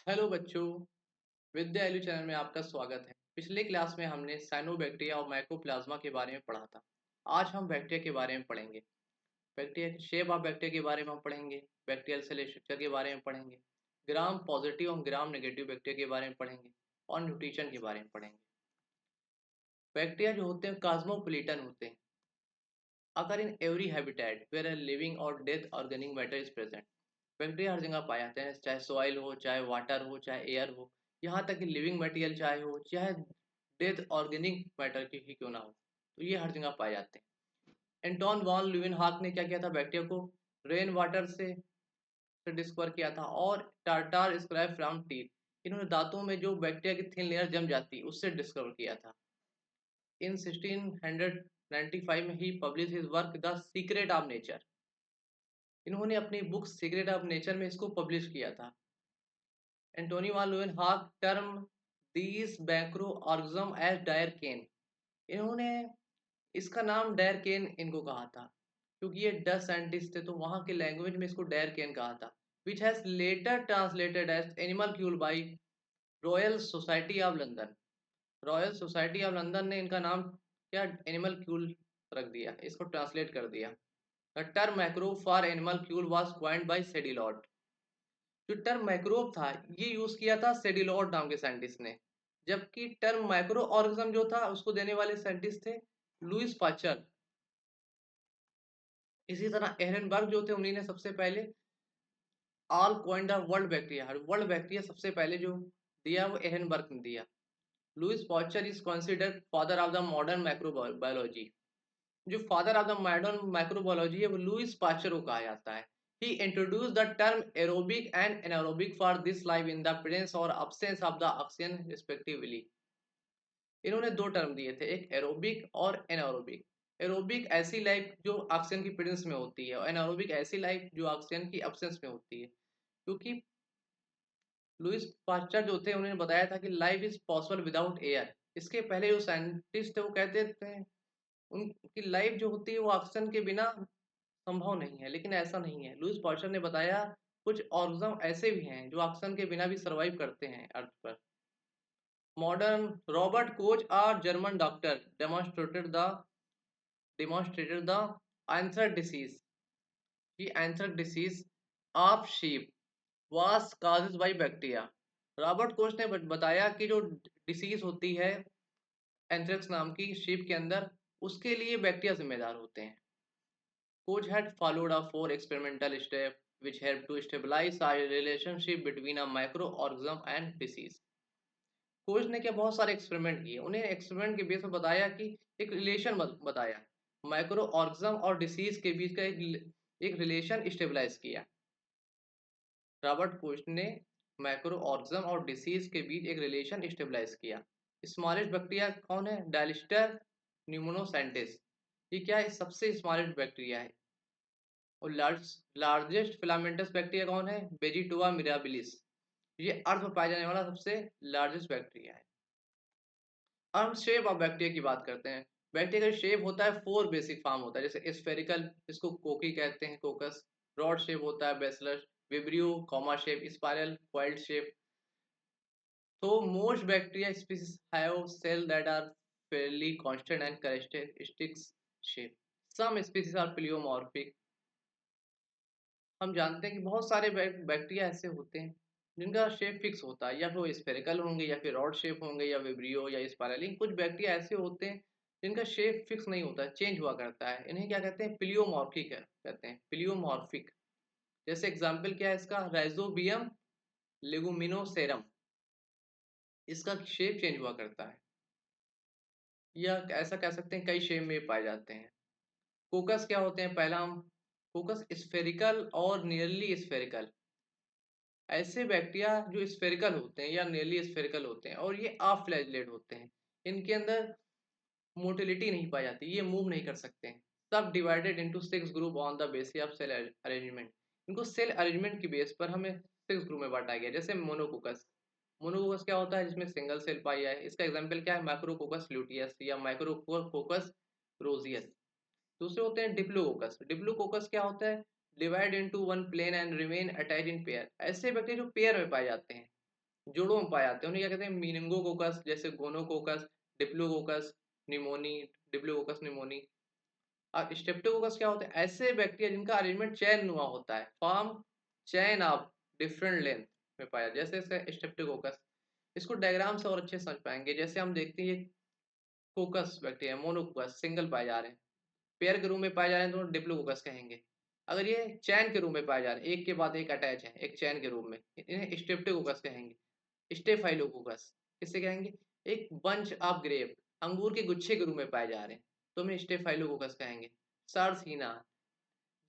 Hello बच्चों। विद्या एलू channel में आपका स्वागत है। पिछले क्लास में हमने साइनोबैक्टीरिया और माइकोप्लाज्मा के बारे में पढ़ा था। आज हम बैक्टीरिया के बारे में पढ़ेंगे। बैक्टीरिया के शेप ऑफ बैक्टीरिया के बारे में हम पढ़ेंगे। बैक्टीरियल सेल स्ट्रक्चर के बारे में पढ़ेंगे। ग्राम पॉजिटिव और ग्राम नेगेटिव बैक्टीरिया के बारे में पढ़ेंगे और न्यूट्रिशन के बारे में पढ़ेंगे। बैक्टीरिया जो होते हैं कॉस्मोपॉलिटन होते हैं। अगर in every habitat where a living और death organic matter is present. Bacteria हर जगह पाए जाते हैं, चाहे सॉइल हो, चाहे वाटर हो, चाहे एयर हो, यहाँ तक कि लिविंग मटेरियल चाहे हो, चाहे डेथ ऑर्गेनिक मैटर की ही क्यों ना हो, तो ये हर जगह पाए जाते हैं। एंटोन वॉन ल्यूवेनहॉक ने क्या किया था, बैक्टीरिया को रेन वाटर से डिस्कवर किया था और टार्टार स्क्रैप फ्रॉम टीथ, इन्होंने दांतों में जो बैक्टीरिया की थिन लेयर जम जाती है उससे डिस्कवर किया था। इन 1695 में he publish his work the secret of nature. इन्होंने अपनी बुक सीक्रेट ऑफ नेचर में इसको पब्लिश किया था। Antonie van Leeuwenhoek term these macroorganism as dierken. इन्होंने इसका नाम डायरकेन इनको कहा था क्योंकि ये डच साइंटिस्ट थे, तो वहाँ के लैंग्वेज में इसको डायरकेन कहा था, which has later translated as animalcule by royal society of London. Royal society of London ने इनका नाम क्या, एनिमलक्यूल रख दिया, इसको ट्रांसलेट कर दिया। The term macro for animalcule was coined by Sedillot. जो टर्म माइक्रोब था ये यूज किया था सेडिलॉट नाम के साइंटिस्ट ने, जबकि टर्म माइक्रो ऑर्गेनिज्म जो था उसको देने वाले साइंटिस्ट थे लुइस पाचर। इसी तरह एहरनबर्ग जो थे उन्हीं ने सबसे पहले all coined the world bacteria सबसे पहले जो दिया वो एहरनबर्ग ने दिया। Louis Pasteur is considered father of the modern microbiology. जो father of the modern microbiology है वो लुइस पाचर को कहा जाता है। He introduced the term aerobic and anaerobic for this life in the presence or absence of the oxygen respectively. इन्होंने दो term दिए थे, एक एरोबिक और एनारोबिक। एरोबिक ऐसी लाइफ जो ऑक्सीजन की प्रेजेंस में होती है और एनारोबिक ऐसी लाइफ जो ऑक्सीजन की एब्सेंस में होती है। क्योंकि लुइस पास्चर जो थे उन्होंने बताया था कि life is possible without air. इसके पहले जो साइंटिस्ट थे वो कहते थे उनकी लाइफ जो होती है वो ऑक्सीजन के बिना संभव नहीं है, लेकिन ऐसा नहीं है। लुइस पॉस्चर ने बताया कुछ ऑर्गेनिज्म ऐसे भी हैं जो ऑक्सीजन के बिना भी सरवाइव करते हैं अर्थ पर। मॉडर्न रॉबर्ट कोच और German doctor demonstrated the anthrax disease. की anthrax disease of sheep was caused by bacteria. Robert Koch ने बताया कि जो डिसीज होती है एंथ्रेक्स नाम की शीप के अंदर, उसके लिए बैक्टीरिया जिम्मेदार होते हैं। Koch had followed a four experimental steps which helped to stabilize a relationship between a microorganism and disease. Coach ने क्या बहुत सारे एक्सपेरिमेंट किए, उन्हें एक्सपेरिमेंट के बेस पर बताया कि एक रिलेशन बताया माइक्रो ऑर्गेनिज्म और डिसीज के बीच का एक रिलेशन स्टेबलाइज किया। रॉबर्ट कोच ने माइक्रो ऑर्गेनिज्म और डिसीज के बीच एक रिलेशन स्टेबलाइज किया। स्मॉलेस्ट बैक्टीरिया कौन है, डायलिस्टर न्यूमोनोसेंटिस। ये क्या है, सबसे स्मॉलेस्ट बैक्टीरिया है। और लार्जेस्ट फिलामेंटस बैक्टीरिया कौन है, बेजिटोआ मिराबिलिस। ये अर्थ में पाया जाने वाला सबसे लार्जेस्ट बैक्टीरिया है। अब हम शेप ऑफ बैक्टीरिया की बात करते हैं। बैक्टीरिया का शेप होता है, फोर बेसिक फॉर्म होता है, जैसे स्फेरिकल, इसको कोकी कहते हैं, कोकस। रॉड शेप होता है, bacillus. Vibrio, comma shape, spiral, coiled shape. तो most bacteria species have cell that are fairly constant and characteristics shape. Some species are pleomorphic. हम जानते हैं कि बहुत सारे बैक्टीरिया ऐसे होते हैं जिनका शेप फिक्स होता है, या फिर वो स्फेरिकल होंगे या फिर रॉड शेप होंगे या विब्रियो या स्पाइरल। कुछ बैक्टीरिया ऐसे होते हैं जिनका शेप फिक्स नहीं होता, चेंज हुआ करता है। इन्हें क्या कहते हैं, प्लियोमॉर्फिक कहते हैं, प्लियोमॉर्फिक। जैसे एग्जाम्पल क्या है इसका, राइजोबियम लेगुमिनोसेरम, इसका शेप चेंज हुआ करता है, या ऐसा कह सकते हैं कई शेप में पाए जाते हैं। कोकस क्या होते हैं, पहला हम कोकस स्फेरिकल और नियरली स्फेरिकल। ऐसे बैक्टीरिया जो स्फेरिकल होते हैं या नियरली स्फेरिकल होते हैं और ये ऑफ फ्लैजिलेट होते हैं, इनके अंदर मोटिलिटी नहीं पाई जाती, ये मूव नहीं कर सकते हैं। सब divided into 6 group on the basis of cell arrangement. इनको सेल अरेंजमेंट की बेस पर हमें 6 ग्रुप में बांटा गया। जैसे मोनोकोकस। मोनोकोकस क्या होता है, जिसमें सिंगल सेल पाई जाए। इसका एग्जांपल क्या है, माइक्रोकोकस ल्यूटियस या माइक्रोकोकस रोजियस। दूसरे होते हैं डिप्लोकोकस। डिप्लोकोकस क्या होता है, divide into one plane and remain attach in pair. ऐसे बैक्टीरिया जो पेयर में पाए जाते हैं। जोड़ों में पाए जाते हैं, उन्हें क्या कहते हैं, मीनिंगोकोकस, जैसे gonococcus, diplococcus pneumoniae, diplococcus pneumoniae. और स्ट्रेप्टोकोकस क्या होते हैं, ऐसे बैक्टीरिया जिनका अरेंजमेंट चैन नुमा होता है, form chain of different length में पाया, जैसे इसका स्ट्रेप्टोकोकस। इसको डायग्राम से और अच्छे समझ पाएंगे, जैसे हम देखते हैं ये कोकस बैक्टीरिया, मोनोकोकस सिंगल पाए जा रहे हैं, पेयर के रूप में पाए जा रहे हैं तो डिप्लोकोकस कहेंगे। अगर ये चैन के रूप में पाए जा रहे हैं, एक के बाद एक अटैच है एक चैन के रूप में, इन्हें स्ट्रेप्टोकोकस कहेंगे। स्टेफाइलोकोकस किससे कहेंगे, एक बंच ऑफ ग्रेप, अंगूर के गुच्छे के रूप में पाए जा रहे हैं तो हमें स्टेफाइलोकोकस कहेंगे। सारसीना,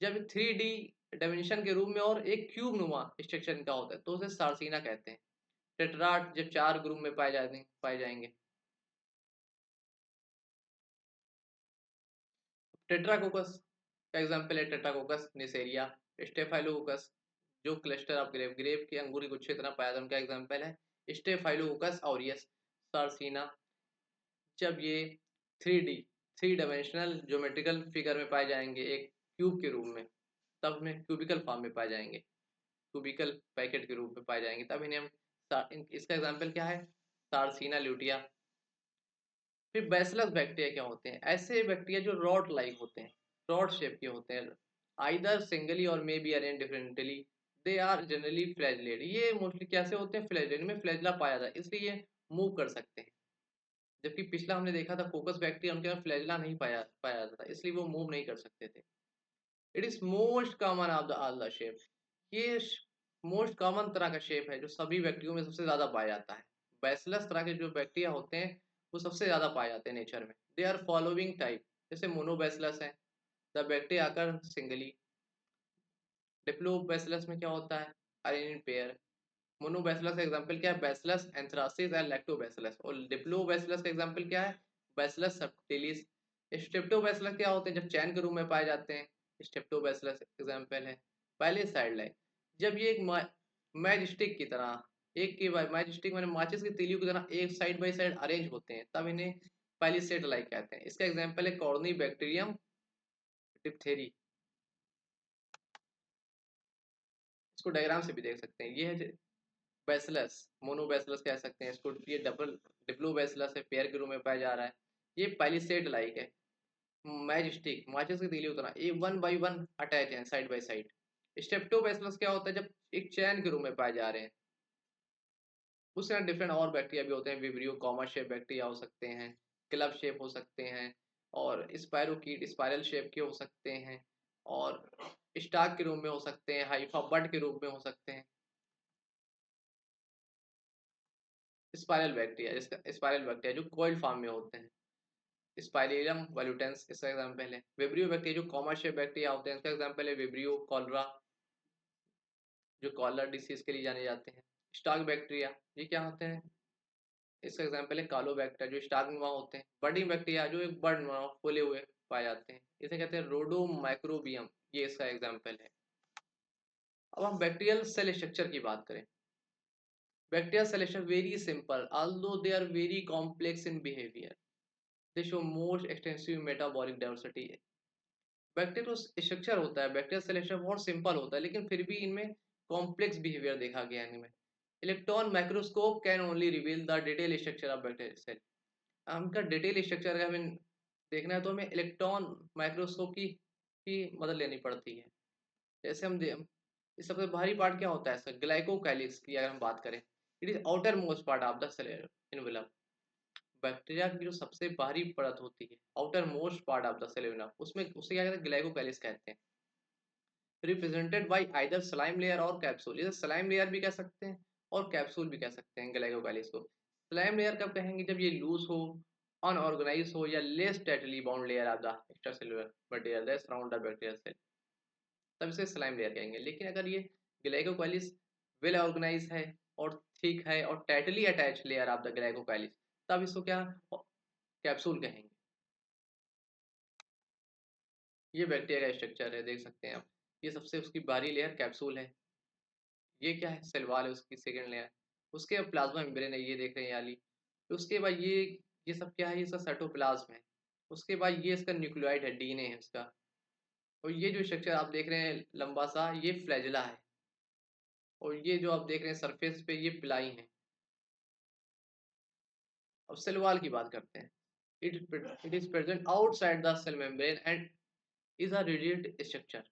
जब 3D डायमेंशन के रूप में और एक क्यूब नुमा स्ट्रक्चर इनका होता है तो उसे सारसीना कहते हैं। टेट्राट जब 4 ग्रुप में पाए जाएंगे। टेट्राकोकस का एग्जाम्पल है टेट्राकोकस निसेरिया। स्टेफाइलोकोकस जो क्लस्टर ऑफ ग्रेप, ग्रेप के अंगूर के गुच्छे की तरह पाया था, उनका एग्जाम्पल है स्टेफाइलोकोकस ऑरियस। सारसीना, जब ये 3 डायमेंशनल ज्योमेट्रिकल फिगर में पाए जाएंगे एक क्यूब के रूप में, तब में क्यूबिकल फॉर्म में पाए जाएंगे, क्यूबिकल पैकेट के रूप में पाए जाएंगे, तब इन्हें हम इसका एग्जाम्पल क्या है, सारसीना ल्यूटिया। फिर बैसिलस बैक्टीरिया क्या होते हैं, ऐसे बैक्टीरिया जो रॉड लाइक होते हैं, रॉड शेप के होते हैं, आइदर सिंगली और may be arrange differently, they are generally flagellate. ये मोस्टली कैसे होते हैं, फ्लैजिलेट में फ्लैजिला पाया जाता है इसलिए ये मूव कर सकते हैं। जबकि पिछला हमने देखा था कोकस बैक्टीरिया, उनके अंदर फ्लैजिला नहीं पाया पाया जाता था इसलिए वो मूव नहीं कर सकते थे। It is most common of the all the shape, ये मोस्ट कॉमन तरह का शेप है जो सभी बैक्टीरिया में सबसे ज्यादा पाया जाता है। बैसिलस तरह के जो बैक्टीरिया होते हैं वो सबसे ज्यादा पाए जाते हैं नेचर में। दे आर फॉलोइंग टाइप, जैसे मोनोबैसिलस है, द बैक्टीरिया आकर सिंगली। डिप्लोबैसिलस में क्या होता है, अरेंज पेयर। मोनोबैसिलस का एग्जांपल क्या है, बैसिलस एंथ्रासिस एंड लैक्टोबैसिलस। और डिप्लोबैसिलस का एग्जांपल क्या है, बैसिलस सबटिलिस। स्ट्रेप्टोबैसिलस क्या होते हैं, जब चैन के रूप में पाए जाते हैं, स्ट्रेप्टोबैसिलस एग्जांपल है। पहले साइड लाइन, जब ये एक मैच स्टिक की तरह, एक के बाद मैच स्टिक मैंने माचिस की तीलियों की तरह एक साइड बाय साइड अरेंज होते हैं, तब इन्हें पैलिसेड लाइक कहते हैं। इसका एग्जांपल है कॉर्नी बैक्टीरियम डिप्थेरी। इसको डायग्राम से भी देख सकते हैं, ये है बैसिलस, मोनोबैसिलस कह सकते हैं इसको। ये डबल डिप्लोबैसिलस है, पेयर के रूप में पाया जा रहा है। ये पैलिसेड लाइक है, मैच स्टिक माचिस की तीली उतना, ये 1 by 1 अटैच है साइड बाय साइड। स्ट्रेप्टोबैसिलस क्या होता है, जब एक चैन के रूप में पाए जा रहे हैं। उसके अंदर डिफरेंट और बैक्टीरिया भी होते हैं, विब्रियो कॉमा शेप बैक्टीरिया हो सकते हैं, क्लब शेप हो सकते हैं, और स्पायरोकीट स्पाइरल शेप के हो सकते हैं, और स्टाक के रूप में हो सकते हैं, हाइफा बड के रूप में हो सकते हैं। स्पाइरल बैक्टीरिया, इसका स्पाइरल बैक्टीरिया जो कॉइल फॉर्म में होते हैं, स्पाइरेलियम वॉल्यूटेंस इसका एग्जांपल है। विब्रियो बैक्टीरिया जो कॉमा शेप बैक्टीरिया होते हैं, इसका एग्जांपल है विब्रियो कॉलरा, जो कॉलर डिसीज के लिए जाने जाते हैं। स्टाक बैक्टीरिया ये क्या होते हैं, इसका एग्जांपल है कालोबैक्टर जो स्टाक नुमा होते हैं। बर्डिंग बैक्टीरिया जो एक बर्ड नुमा फूले हुए पाए जाते हैं, इसे कहते हैं रोडोमाइक्रोबियम, ये इसका एग्जांपल है। अब हम बैक्टीरियल सेल स्ट्रक्चर की बात करें। Bacterial cell structure very simple although they are very complex in behavior, they show most extensive metabolic diversity। Bacterial structure होता है, बैक्टीरियल सेल स्ट्रक्चर बहुत सिंपल होता है लेकिन फिर भी इनमें कॉम्प्लेक्स बिहेवियर देखा गया है इनमें। Electron microscope can only reveal the detail structure of bacterial cell. हमका डिटेल स्ट्रक्चर अगर हमें देखना है तो हमें इलेक्ट्रॉन माइक्रोस्कोप की मदद लेनी पड़ती है। जैसे इस सबसे भारी पार्ट क्या होता है इसका, ग्लाइकोकाइलिक्स की अगर हम बात करें, it is outer most part of the cell envelope. Bacteria की जो सबसे बाहरी परत होती है, outer most part of the cell envelope, उसमें उसे क्या कहते हैं, ग्लाइकोकाइलिक्स कहते हैं। Represented by either slime layer और कैप्सूल, इसे स्लाइम लेयर भी कह सकते हैं और कैप्सूल भी कह सकते हैं ग्लाइकोकाइलिक्स को। स्लाइम लेयर कब कहेंगे, जब ये लूज हो, अनऑर्गेनाइज हो, या less tightly bound layer of the extracellular material that surround the bacterial cell, तब इसे स्लाइम लेयर कहेंगे। लेकिन अगर ये ग्लाइकोकाइलिस वेल ऑर्गेनाइज है और ठीक है और tightly attach layer of the glycocalyx, तब इसको क्या कैप्सूल कहेंगे। ये बैक्टीरिया का स्ट्रक्चर है, देख सकते हैं आप, ये सबसे उसकी बाहरी लेयर कैप्सूल है। ये क्या है, सेल वॉल है उसकी सेकेंड लेयर। उसके बाद प्लाज्मा मेम्ब्रेन है, ये देख रहे हैं याली। तो उसके बाद ये सब क्या है, ये सब साइटोप्लाज्म है। उसके बाद ये इसका न्यूक्लियोइड है, डीएनए है उसका। और ये जो स्ट्रक्चर आप देख रहे हैं लंबा सा, ये फ्लैजिला है। और ये जो आप देख रहे हैं सरफेस पे, ये पिलाई है। अब सेल वॉल की बात करते हैं। It is present outside the cell membrane and is a rigid structure.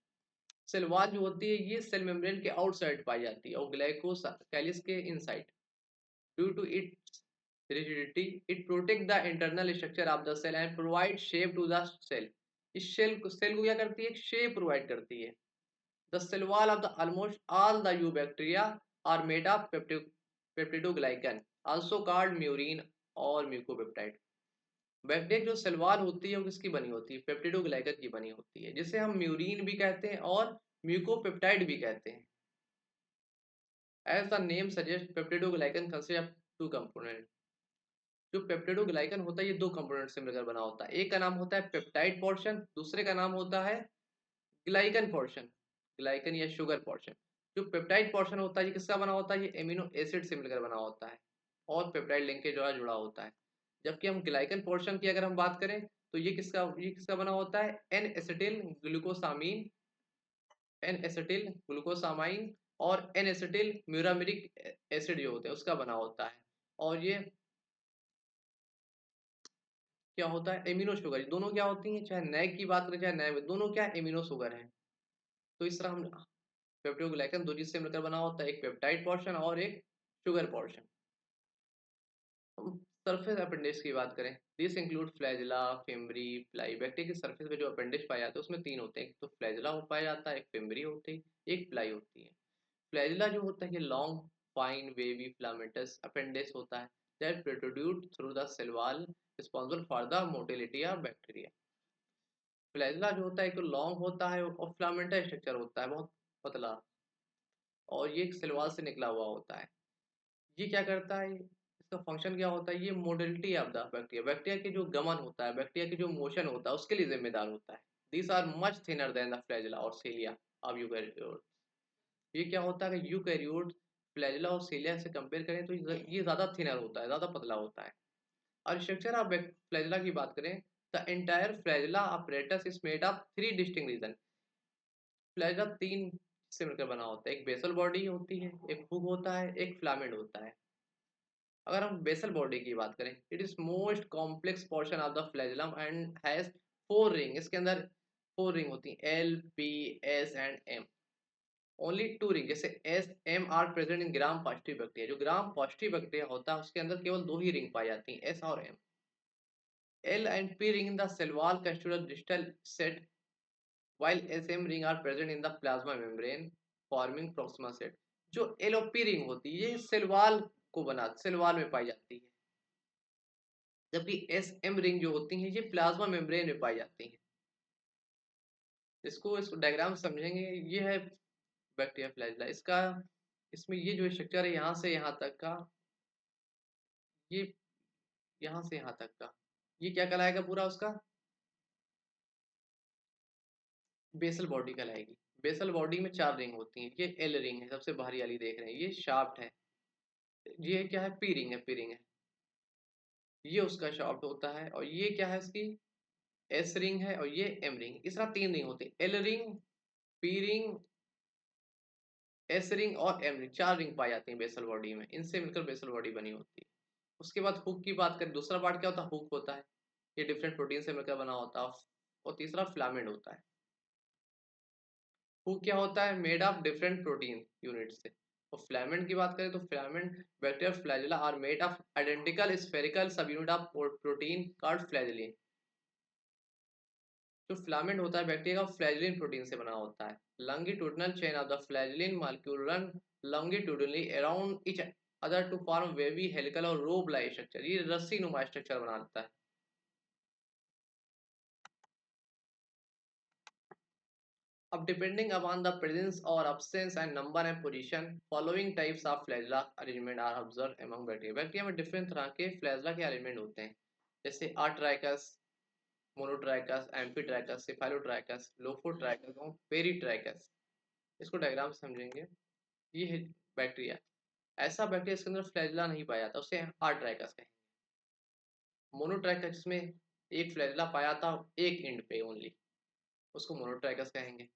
Cell wall जो होती है ये सेल मेम्ब्रेन के आउटसाइड पाई जाती है और ग्लाइकोस कैलिस के inside. Due to its rigidity it protect the internal structure of the cell and provide shape to the cell। इस सेल को क्या करती है, एक शेप प्रोवाइड करती है। The cell wall of the almost all the eubacteria are made of peptidoglycan also called murin और mucopeptide. Bacteria जो सेल वॉल होती है वो किसकी बनी होती है, पेप्टिडोग्लाइकन की बनी होती है, जिसे हम म्यूरिन भी कहते हैं और म्यूकोपेप्टाइड भी कहते हैं। As the name suggests peptidoglycan consists of two components। जो पेप्टिडोग्लाइकन होता है ये दो कंपोनेंट से मिलकर बना होता है। एक का नाम होता है पेप्टाइड पोर्शन, दूसरे का नाम होता है ग्लाइकन पोर्शन, ग्लाइकन या शुगर पोर्शन। जो पेप्टाइड पोर्शन होता है ये किसका बना होता है, ये एमिनो एसिड से मिलकर बना होता है और पेप्टाइड लिंक के द्वारा जुड़ा होता है। जबकि हम ग्लाइकन पोर्शन की अगर हम बात करें तो ये किसका बना होता है, N acetyl glucosamine, N acetyl glucosamine और एन एसिटिल म्यूरामिरिक एसिड जो होते हैं उसका बना होता है। और ये क्या होता है, एमिनो शुगर। दोनों क्या होती हैं, चाहे नैग की बात करें चाहे नैग में, दोनों क्या एमिनो शुगर है। तो इस तरह हम पेप्टिडोग्लाइकन दो चीज से मिलकर बना होता है, एक पेप्टाइड पोर्शन और एक शुगर पोर्शन। हम सरफेस अपेंडिक्स की बात करें, this include flagella, fimbriae, ply. Bacteria की सरफेस पे जो अपेंडिक्स पाए जाते हैं उसमें तीन होते हैं, एक तो फ्लैजिला पाया जाता है, एक फिम्बरी होती है, एक प्लाई होती है। फ्लैजिला जो होता है ये long fine wavy filamentous appendix होता है that protrude through the cell wall responsible for the motility of bacteria. Flagella जो होता है एक तो लॉन्ग होता है और फिलामेंटस स्ट्रक्चर होता है बहुत पतला, और ये एक सेल वॉल से निकला हुआ होता है। ये क्या करता है, इसका फंक्शन क्या होता है, ये motility of the bacteria, bacteria के जो गमन होता है, बैक्टीरिया के जो मोशन होता है उसके लिए जिम्मेदार होता है। These are much thinner than the flagella और सीलिया ऑफ यूकैरियोट। ये क्या होता है कि यूकैरियोट फ्लैजिला और सीलिया से कंपेयर करें तो ये ज्यादा थिनर होता है, ज्यादा पतला होता है। और स्ट्रक्चर ऑफ फ्लैजिला की बात करें, the entire flagella apparatus is made of three distinct region. Flagella तीन से मिलकर बना होता है, एक बेसल बॉडी होती है, एक हुक होता है, एक फिलामेंट होता है। अगर हम बेसल बॉडी की बात करें, it is most complex portion of the flagellum and has four ring. इसके अंदर फोर रिंग होती है, L P S and M. Only two ring, जैसे S M are present in gram positive bacteria, जो gram positive bacteria होता है उसके अंदर केवल दो ही रिंग पाई जाती हैं, एस और M. L and P ring in the cell wall constitute a distal set while SM ring are present in the plasma membrane forming proximal set। जो एल और पी रिंग होती है ये सेल वॉल को बना, cell wall में पाई जाती है, जबकि एस एम रिंग जो होती हैं ये प्लाज्मा मेम्ब्रेन में पाई जाती हैं। इसको डायग्राम समझेंगे, ये है बैक्टीरिया फ्लैजिला। इसका इसमें ये जो स्ट्रक्चर है यहाँ से यहाँ तक का, ये यहाँ से यहाँ तक का, ये क्या कहलाएगा पूरा उसका, बेसल बॉडी कहलाएगी। बेसल बॉडी में चार रिंग होती हैं, ये एल रिंग है सबसे बाहरी वाली देख रहे हैं, ये शाफ्ट है, ये क्या है, पी रिंग है, पी रिंग है, ये उसका शाफ्ट होता है, और ये क्या है इसकी एस रिंग है, और ये एम रिंग। इस तरह तीन रिंग होती है, L ring, P ring, S ring और एम रिंग, चार रिंग पाई जाती हैं बेसल बॉडी में, इनसे मिलकर बेसल बॉडी बनी होती है। उसके बाद हुक की बात करें, दूसरा पार्ट क्या होता है, हुक होता है, ये डिफरेंट प्रोटीन से मिलकर बना होता है। और तीसरा फिलामेंट होता है। हुक क्या होता है, made of different protein unit से। और फिलामेंट की बात करें तो filament bacteria flagella are made of identical spherical sub unit of protein called flagellin. जो फिलामेंट होता है बैक्टीरिया का फ्लैजिलिन प्रोटीन से बना होता है। Longitudinal chain of the flagellin molecule run longitudinally around each other to form wavy helical और rope like structure, ये रस्सी नुमा स्ट्रक्चर बनाता है। अब depending upon the presence or absence and number and position, following types of flagella arrangement are observed among bacteria। Bacteria में different तरह के फ्लैजिला के अरेंजमेंट होते हैं, जैसे आर्ट्राइकस, मोनोट्राइकस, एम्फीट्राइकस, सेफालोट्राइकस, लोफोट्राइकस और पेरीट्राइकस। इसको डायग्राम से समझेंगे। ये है बैक्टीरिया, ऐसा बैक्टीरिया इसके अंदर फ्लैजिला नहीं पाया जाता उसे आर्ट्राइकस कहेंगे। मोनोट्राइकस जिसमें एक फ्लैजिला पाया था एक एंड पे ओनली, उसको मोनोट्राइकस कहेंगे।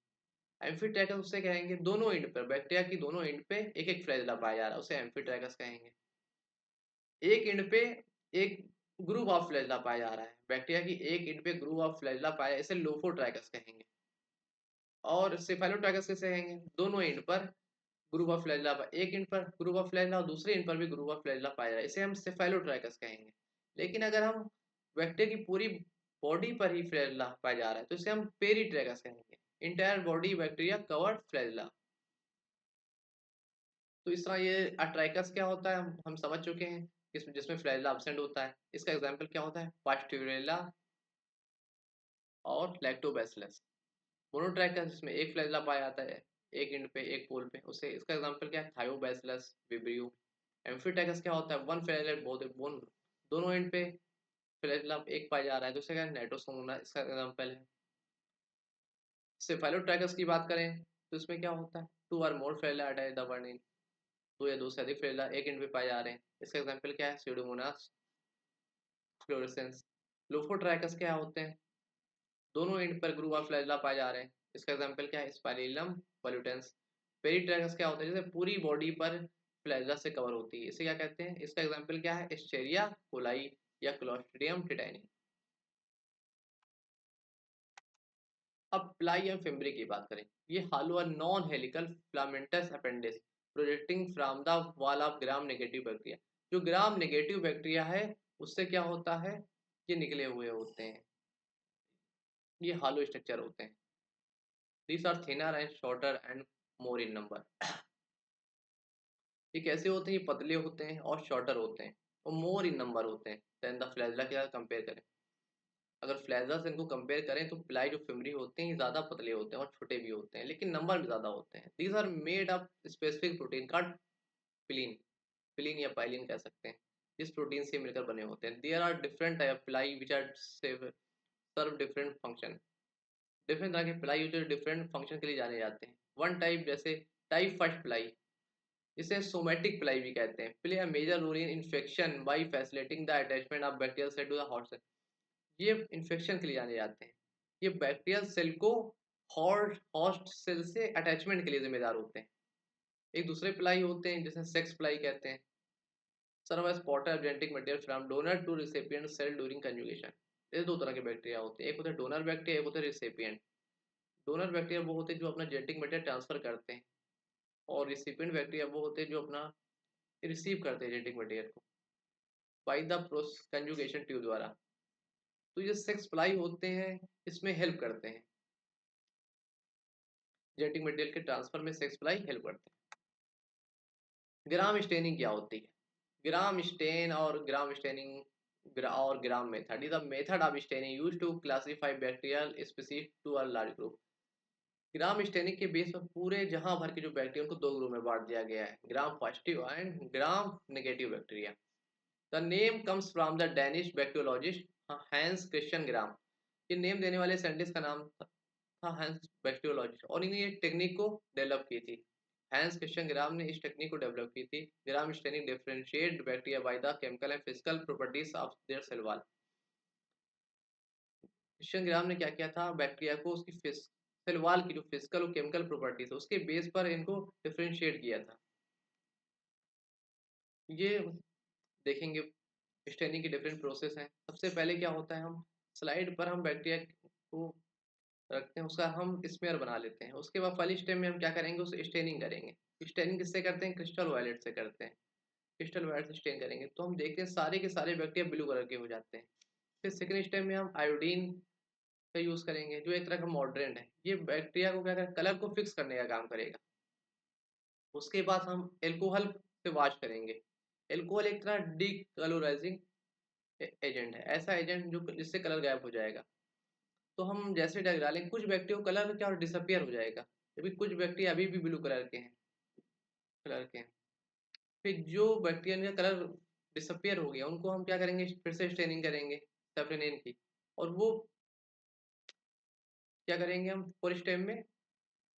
एम्फीट्रैकस उसे कहेंगे दोनों एंड पर, बैक्टीरिया की दोनों एंड पे एक एक फ्लैजिला पाया जा रहा है, उसे एम्फीट्रैकस कहेंगे। एक एंड पे एक ग्रुप ऑफ फ्लैजेला पाया जा रहा है, बैक्टीरिया की एक इंड पे ग्रुप ऑफ फ्लैजेला पाया, इसे लोफोट्राइकस कहेंगे। और सेफेलोट्राइकस किसे कहेंगे? दोनों इंड पर ग्रुप ऑफ फ्लैजेला, एक इंड पर ग्रुप ऑफ फ्लैजेला और दूसरे इंड पर भी ग्रुप ऑफ फ्लैजेला पाया जाए, इसे हम सेफेलोट्राइकस कहेंगे। लेकिन अगर हम बैक्टीरिया की पूरी बॉडी पर ही फ्लैजेला पाया जा रहा है तो इसे हम पेरीट्राइकस कहेंगे। Entire body bacteria covered flagella. तो इस तरह ये अट्राइकस क्या होता है हम समझ चुके हैं, जिसमें फ्लैजेला एब्सेंट होता है। इसका एग्जाम्पल क्या होता है? पास्ट्यूरेला और लैक्टोबैसिलस। मोनोट्राइकस जिसमें एक फ्लैजेला पाया जाता है, एक एंड पे एक पोल पे, उसे इसका एग्जांपल क्या है? Thiobacillus vibrio. एम्फीटैक्स क्या होता है? वन फ्लैजेलेट बोन, दोनों एंड पे फ्लैजेला एक पाया जा रहा है, तो इसे क्या है? नाइट्रोसोमोना इसका एग्जांपल है। सेफेलोट्राइकस की बात करें तो इसमें क्या होता है? टू और more flagella attach the one end, दो या दो से अधिक फ्लैजेला एक एंड पे पाए जा रहे हैं, इसका एग्जांपल क्या है? Pseudomonas fluorescence. लोफोट्राइकस क्या होते हैं? दोनों एंड पर ग्रुप ऑफ फ्लैजेला पाए जा रहे हैं, इसका एग्जांपल क्या है? स्पाइलिलम पॉल्यूटेंस। पेरिट्रैकस क्या होता है? जैसे पूरी बॉडी पर फ्लैजेला से कवर होती है, इसे क्या कहते हैं? इसका एग्जांपल क्या है? एस्चेरिया कोलाई या क्लोस्ट्रिडियम टिटानी। अब प्लाई एंड फिम्बरी की बात करें, ये hollow non helical filamentous appendices projecting from the wall of gram negative bacteria. जो ग्राम नेगेटिव बैक्टीरिया है उससे क्या होता है? ये निकले हुए होते हैं, ये हालो स्ट्रक्चर होते हैं। These are thinner and shorter and more in number. ये कैसे होते हैं? ये पतले होते हैं और शॉर्टर होते हैं और मोर इन नंबर होते हैं देन द फ्लैजेला के साथ कंपेयर करें। अगर फ्लैजेला से इनको कंपेयर करें तो प्लाई जो फिमरी होते हैं ये ज़्यादा पतले होते हैं और छोटे भी होते हैं, लेकिन नंबर भी ज़्यादा होते हैं। These are made up specific protein called pilin, pilin या पाइलिन कह सकते हैं, जिस प्रोटीन से मिलकर बने होते हैं। There are different type pili which are serve different function. Different तरह के प्लाई जो डिफरेंट फंक्शन के लिए जाने जाते हैं। वन टाइप जैसे टाइप फर्स्ट प्लाई, इसे सोमैटिक प्लाई भी कहते हैं, play a major role in infection by facilitating the attachment of bacterial cell to the host cell. ये इन्फेक्शन के लिए जाने जाते हैं, ये बैक्टीरियल सेल को हॉस्ट सेल से अटैचमेंट के लिए जिम्मेदार होते हैं। एक दूसरे प्लाई होते हैं जिसे सेक्स प्लाई कहते हैं, serve as porter genetic material from donor to recipient cell during conjugation. ये दो तरह के बैक्टीरिया होते हैं, एक होते हैं डोनर बैक्टीरिया, एक होते हैं रिसिपिएंट। डोनर बैक्टीरिया वो होते हैं जो अपना जेनेटिक मटेरियल ट्रांसफर करते हैं, और रिसिपिएंट बैक्टीरिया वो होते हैं जो अपना रिसीव करते हैं जेनेटिक मटेरियल को बाई द कंजुगेशन ट्यूब द्वारा। तो ये सेक्स प्लाई होते हैं, इसमें हेल्प करते हैं, जेनेटिक मटेरियल के ट्रांसफर में सेक्स प्लाई हेल्प करते हैं। ग्राम स्टेनिंग क्या होती है? ग्राम स्टेन और ग्राम स्टेनिंग और gram method is the method of staining used to classify bacterial species to a large group. Gram staining के बेस पर पूरे जहां भर के जो बैक्टीरिया उनको दो ग्रुप में बांट दिया गया है, gram positive and gram negative bacteria. The name comes from the Danish bacteriologist Hans Christian ग्राम। ये नेम देने वाले साइंटिस्ट का नाम था हैंस बैक्टीरियोलॉजिस्ट, और इन्हें ये टेक्निक को डेवलप की थी। हैंस क्रिश्चियन ग्राम ने इस टेक्निक को डेवलप की थी। Gram staining differentiate bacteria by the chemical and physical properties of their cell wall. Christian Gram ने क्या किया था? बैक्टीरिया को उसकी सेल वॉल की जो फिजिकल और केमिकल प्रॉपर्टीज है उसके बेस पर इनको डिफरेंशिएट किया था। ये देखेंगे स्टेनिंग के डिफरेंट प्रोसेस हैं। सबसे पहले क्या होता है, हम स्लाइड पर हम बैक्टीरिया को रखते हैं, उसका हम स्मेयर बना लेते हैं। उसके बाद फर्स्ट स्टेप में हम क्या करेंगे? उसे स्टेनिंग करेंगे। स्टेनिंग किससे करते हैं? क्रिस्टल वायलेट से करते हैं। क्रिस्टल वायलेट से स्टेन करेंगे तो हम देखते हैं सारे के सारे बैक्टीरिया ब्लू कलर के हो जाते हैं। फिर सेकंड स्टेप में हम आयोडीन का यूज़ करेंगे, जो एक तरह का मॉडरेंट है। ये बैक्टीरिया को क्या करें? कलर को फिक्स करने का काम करेगा। उसके बाद हम एल्कोहल से वॉश करेंगे। एल्कोहल एक तरह डीकलोराइजिंग एजेंट है, ऐसा एजेंट जो जिससे कलर गायब हो जाएगा। तो हम जैसे डालेंगे कुछ बैक्टीरिया कलर क्या डिसअपियर हो जाएगा, जबकि कुछ बैक्टीरिया अभी भी ब्लू कलर के हैं। फिर जो बैक्टीरिया का कलर डिसअपियर हो गया उनको हम क्या करेंगे? फिर से स्टेनिंग करेंगे सेफ्रेनिन की, और वो क्या करेंगे? हम फोर स्टेप में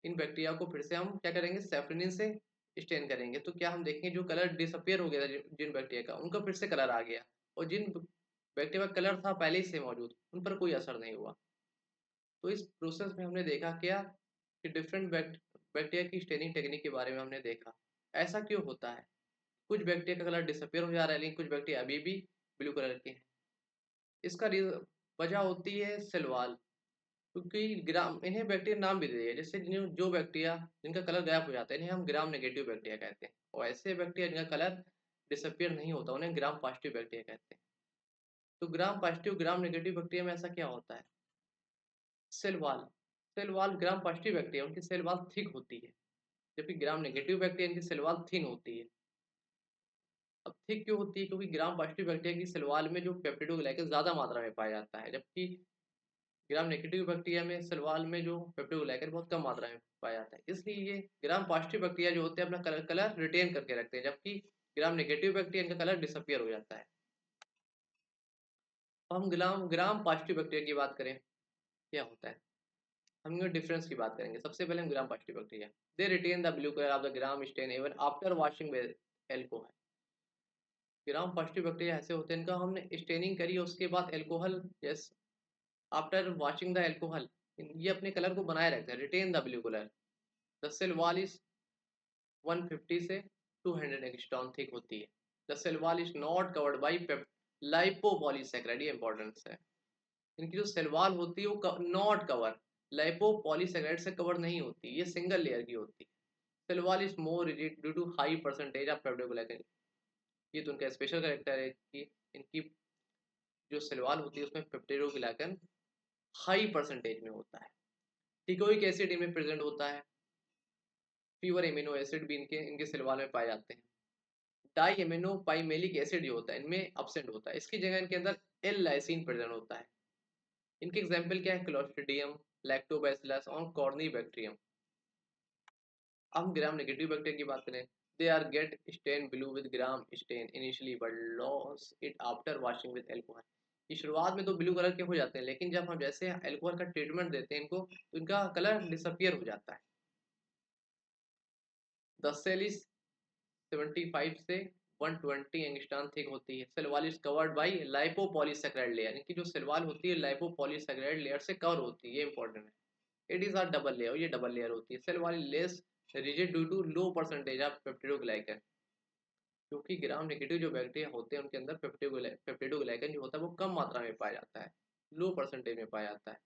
इन बैक्टीरिया को फिर से हम क्या करेंगे? सेफ्रेनिन से स्टेन करेंगे। तो क्या हम देखेंगे जो कलर डिसअपियर हो गया था जिन बैक्टीरिया का, उनका फिर से कलर आ गया, और जिन बैक्टीरिया का कलर था पहले ही से मौजूद उन पर कोई असर नहीं हुआ। तो इस प्रोसेस में हमने देखा क्या कि डिफरेंट बैक्टीरिया की स्टेनिंग टेक्निक के बारे में हमने देखा। ऐसा क्यों होता है? कुछ बैक्टीरिया का कलर डिसअपियर हो जा रहा है, लेकिन कुछ बैक्टीरिया अभी भी ब्लू कलर के हैं। इसका वजह होती है सेल वॉल, क्योंकि ग्राम इन्हें बैक्टीरिया नाम भी दे दिया, जैसे जो बैक्टीरिया जिनका कलर गायब हो जाता है इन्हें हम ग्राम नेगेटिव बैक्टीरिया कहते हैं, और ऐसे बैक्टीरिया जिनका कलर डिसअपियर नहीं होता उन्हें ग्राम पॉजिटिव बैक्टीरिया कहते हैं। तो gram positive gram negative bacteria में ऐसा क्या होता है, cell wall, cell wall gram positive bacteria उनकी सेल वॉल थिक होती है, जबकि ग्राम नेगेटिव बैक्टीरिया इनकी सेल वॉल थिन होती है। अब थिक क्यों होती है, क्योंकि ग्राम पॉजिटिव बैक्टीरिया की सेल वॉल में जो पेप्टिडोग्लाइकन ज़्यादा मात्रा में पाया जाता है, जबकि ग्राम नेगेटिव बैक्टीरिया में सेल वॉल में जो पेप्टिडोग्लाइकन बहुत कम मात्रा में पाया जाता है। इसलिए ये ग्राम पॉजिटिव बैक्टीरिया जो होते हैं अपना कलर रिटेन करके रखते हैं, जबकि ग्राम नेगेटिव बैक्टीरिया इनका कलर डिसअपियर हो जाता है। अब हम ग्राम ग्राम पॉजिटिव बैक्टीरिया की बात करें, क्या होता है, हम इनमें डिफरेंस की बात करेंगे। सबसे पहले हम gram positive bacteria, they retain the blue colour of the gram stain even after washing with alcohol. Gram positive bacteria ऐसे होते हैं, इनका हमने स्टेनिंग करी उसके बाद alcohol, yes, after washing the alcohol, ये अपने कलर को बनाए रखते हैं, retain the blue colour. The cell wall is 150 से 200 एंगस्ट्रॉम थिक होती है। The cell wall is not covered by lipopolysaccharide, ये इंपॉर्टेंस है। इनकी जो सेल वॉल होती है वो नॉट कवर लाइपोपॉलीसैकेराइड से कवर नहीं होती, ये सिंगल लेयर की होती है। Cell wall is more rigid due to high percentage of peptidoglycan, ये तो उनका स्पेशल कैरेक्टर है कि इनकी जो सेल वॉल होती है उसमें पेप्टिडोग्लाइकन हाई परसेंटेज में होता है। टिकोइक एसिड इनमें प्रेजेंट होता है, फीवर एमिनो एसिड भी इनके इनके सेल वॉल में पाए जाते हैं। डाई एमिनो पाइमेलिक एसिड जो होता है इनमें एब्सेंट होता है, इसकी जगह इनके अंदर एल लाइसिन प्रेजेंट होता है। इनके एग्जाम्पल क्या है, क्लोस्ट्रिडियम, लैक्टोबैसिलस और कॉर्निबैक्टीरियम। अब हम ग्राम नेगेटिव बैक्टीरिया की बात करें, they are get stain blue with gram stain initially but loss it after washing with alcohol. ये शुरुआत में तो ब्लू कलर के हो जाते हैं, लेकिन जब हम जैसे एल्कोहल का ट्रीटमेंट देते हैं इनको तो इनका कलर डिसअपियर हो जाता है। द सेल इज 75 से 120 एंगस्ट्रॉम थिक होती है। Cell wall is covered by lipopolysaccharide layer, इनकी जो सेल वॉल होती है लाइपोपॉलीसैकेराइड लेयर से कवर होती है, ये इंपॉर्टेंट है। It is a double layer, ये डबल लेयर होती है। Cell wall less rigid due to low percentage of peptidoglycan, क्योंकि ग्राम नेगेटिव जो बैक्टीरिया होते हैं उनके अंदर पेप्टिडोग्लाइकन जो होता है वो कम मात्रा में पाया जाता है, लो परसेंटेज में पाया जाता है।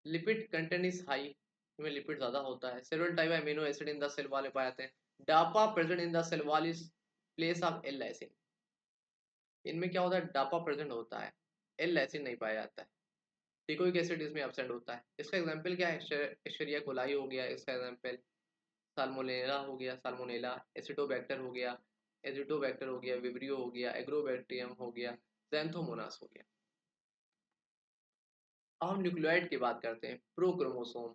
लिपिड कंटेंट इज हाई, इसमें लिपिड ज़्यादा होता है। Several type of amino acid in the cell wall में पाए जाते हैं। DAPA present in the cell wall is place of L lysine, इनमें क्या होता है, डापा प्रेजेंट होता है, एल लाइसिन नहीं पाया जाता है। टिकोइक एसिड इसमें एब्सेंट होता है। इसका एग्जांपल क्या है, एस्चेरिया कोलाई हो गया इसका एग्जांपल, साल्मोनेला हो गया, साल्मोनेला, एसिटोबैक्टर हो गया, एजिटोबैक्टर हो गया, विब्रियो हो गया, एग्रोबैक्टीरियम हो गया, ज़ैंथोमोनास हो गया। अब हम न्यूक्लियोइड की बात करते हैं, प्रोक्रोमोसोम,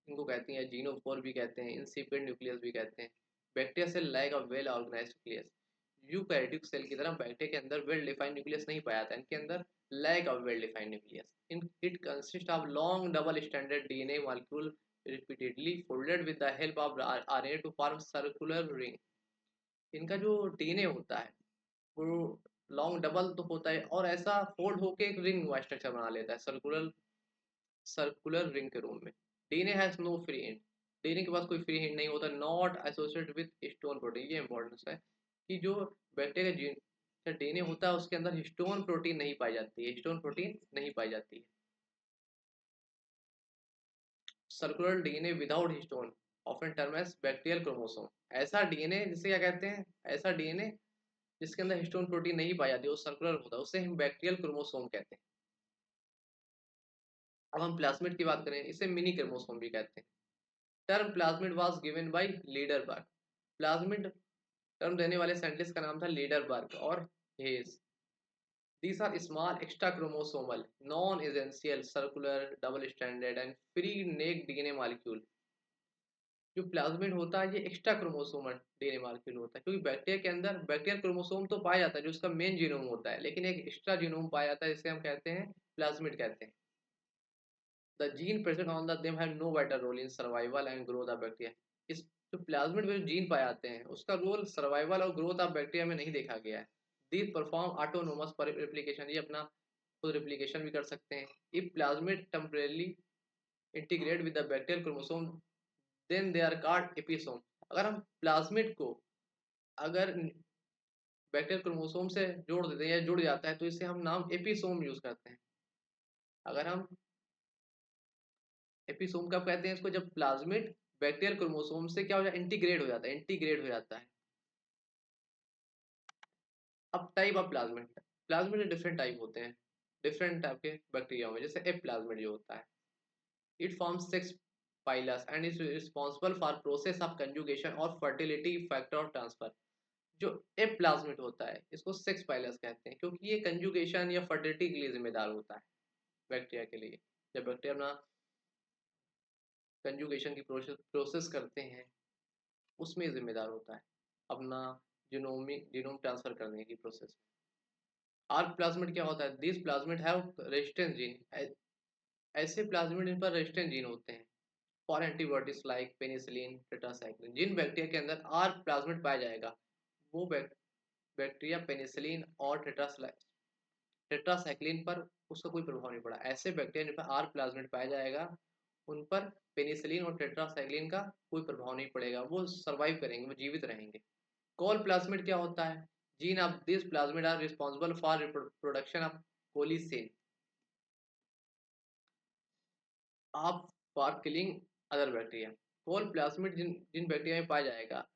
इनको कहते हैं जीनोफोर भी कहते हैं, इंसिपिएंट न्यूक्लियस भी कहते हैं। Bacteria cell like a well organized nucleus, eukaryotic cell की तरह बैक्टीरिया के अंदर वेल डिफाइंड न्यूक्लियस नहीं पाया जाता, इनके अंदर lack of well defined nucleus. In it consist of long double standard DNA molecule repeatedly folded with the help of RNA to form circular ring। इनका जो डीएनए होता है वो लॉन्ग डबल तो होता है और ऐसा फोल्ड होके एक रिंग स्ट्रक्चर बना लेता है, सर्कुलर रिंग के रूप में। DNA has no free end, DNA के पास कोई फ्री एंड नहीं होता। Not associated with histone protein, ये इंपॉर्टेंस है कि जो बैक्टीरिया का जीन डीएनए होता है उसके अंदर हिस्टोन प्रोटीन नहीं पाई जाती है, हिस्टोन प्रोटीन नहीं पाई जाती है। Circular DNA without histone often term as bacterial chromosome, ऐसा डीएनए जिसे क्या कहते हैं, ऐसा डीएनए जिसके अंदर हिस्टोन प्रोटीन नहीं पाई जाती, वो सर्कुलर होता है, उसे हम बैक्टीरियल क्रोमोसोम कहते हैं। अब हम प्लाज्मिड की बात करें, इसे मिनी क्रोमोसोम भी कहते हैं। Term plasmid was given by Lederberg, plasmid term देने वाले साइंटिस्ट का नाम था लीडरबर्ग और hedge. These are small extrachromosomal, non-essential, circular, double-stranded and free-naked DNA molecule। जो प्लाज्मिड होता है ये एक्स्ट्रा क्रोमोसोमल डीएनए मॉलिक्यूल होता है, क्योंकि बैक्टीरिया के अंदर बैक्टीरियल क्रोमोसोम तो पाया जाता है जो उसका मेन जीनोम होता है, लेकिन एक एक्स्ट्रा जीनोम पाया जाता है जिसे हम कहते हैं प्लाज्मिड कहते हैं। The gene present on the them have no vital role in survival and growth of bacteria. इस जो प्लाज्मिड में जो जीन पाए जाते हैं उसका रोल सर्वाइवल और ग्रोथ ऑफ बैक्टीरिया में नहीं देखा गया है। दीज परफॉर्म ऑटोनोमस रेप्लिकेशन, ये अपना खुद रेप्लिकेशन भी कर सकते हैं। If plasmid temporarily integrate with the bacterial chromosome then they are called episome. अगर हम प्लाज्मिड को अगर बैक्टीरियल क्रोमोसोम से जोड़ देते हैं या जुड़ जाता है, तो इसे हम नाम एपिसोम यूज करते हैं। अगर हम एपिसोम कब कहते हैं इसको, जब प्लाज्मिड बैक्टीरियल क्रोमोसोम से क्या हो जाता है, इंटीग्रेट हो जाता है। अब type of plasmid, plasmid different type होते हैं डिफरेंट टाइप के बैक्टीरिया में। जैसे एप प्लाज्मिड जो होता है, it forms 6 pillars and is responsible for process of conjugation और fertility factor ट्रांसफर। जो एप प्लाज्मिड होता है इसको 6 pillars कहते हैं, क्योंकि ये कंजुगेशन या फर्टिलिटी के लिए जिम्मेदार होता है बैक्टीरिया के लिए। जब बैक्टीरिया अपना कंजुगेशन की प्रोसेस करते हैं, उसमें जिम्मेदार होता है अपना जीनोम ट्रांसफर करने की प्रोसेस। आर्क प्लाज्मिड क्या होता है, this plasmid have resistance gene, ऐसे प्लाज्मिड इन पर रेजिस्टेंस जीन होते हैं for antibodies like penicillin tetracycline. जिन बैक्टीरिया के अंदर आर्क प्लाज्मिड पाया जाएगा, वो बैक्टीरिया पेनिसिलिन और टेट्रासाइक्लिन पर उसका कोई प्रभाव नहीं पड़ा। ऐसे बैक्टीरिया जिन पर आर्क प्लाज्मिड पाया जाएगा, उन पर पेनिसिलिन और टेट्रासाइक्लिन का कोई प्रभाव नहीं पड़ेगा, वो सर्वाइव करेंगे, वो जीवित रहेंगे। कॉल प्लाज्मिड क्या होता है, gene of this plasmid are responsible for production of colicin of for killing other bacteria. Call plasmid जिन जिन बैक्टीरिया में पाया जाएगा,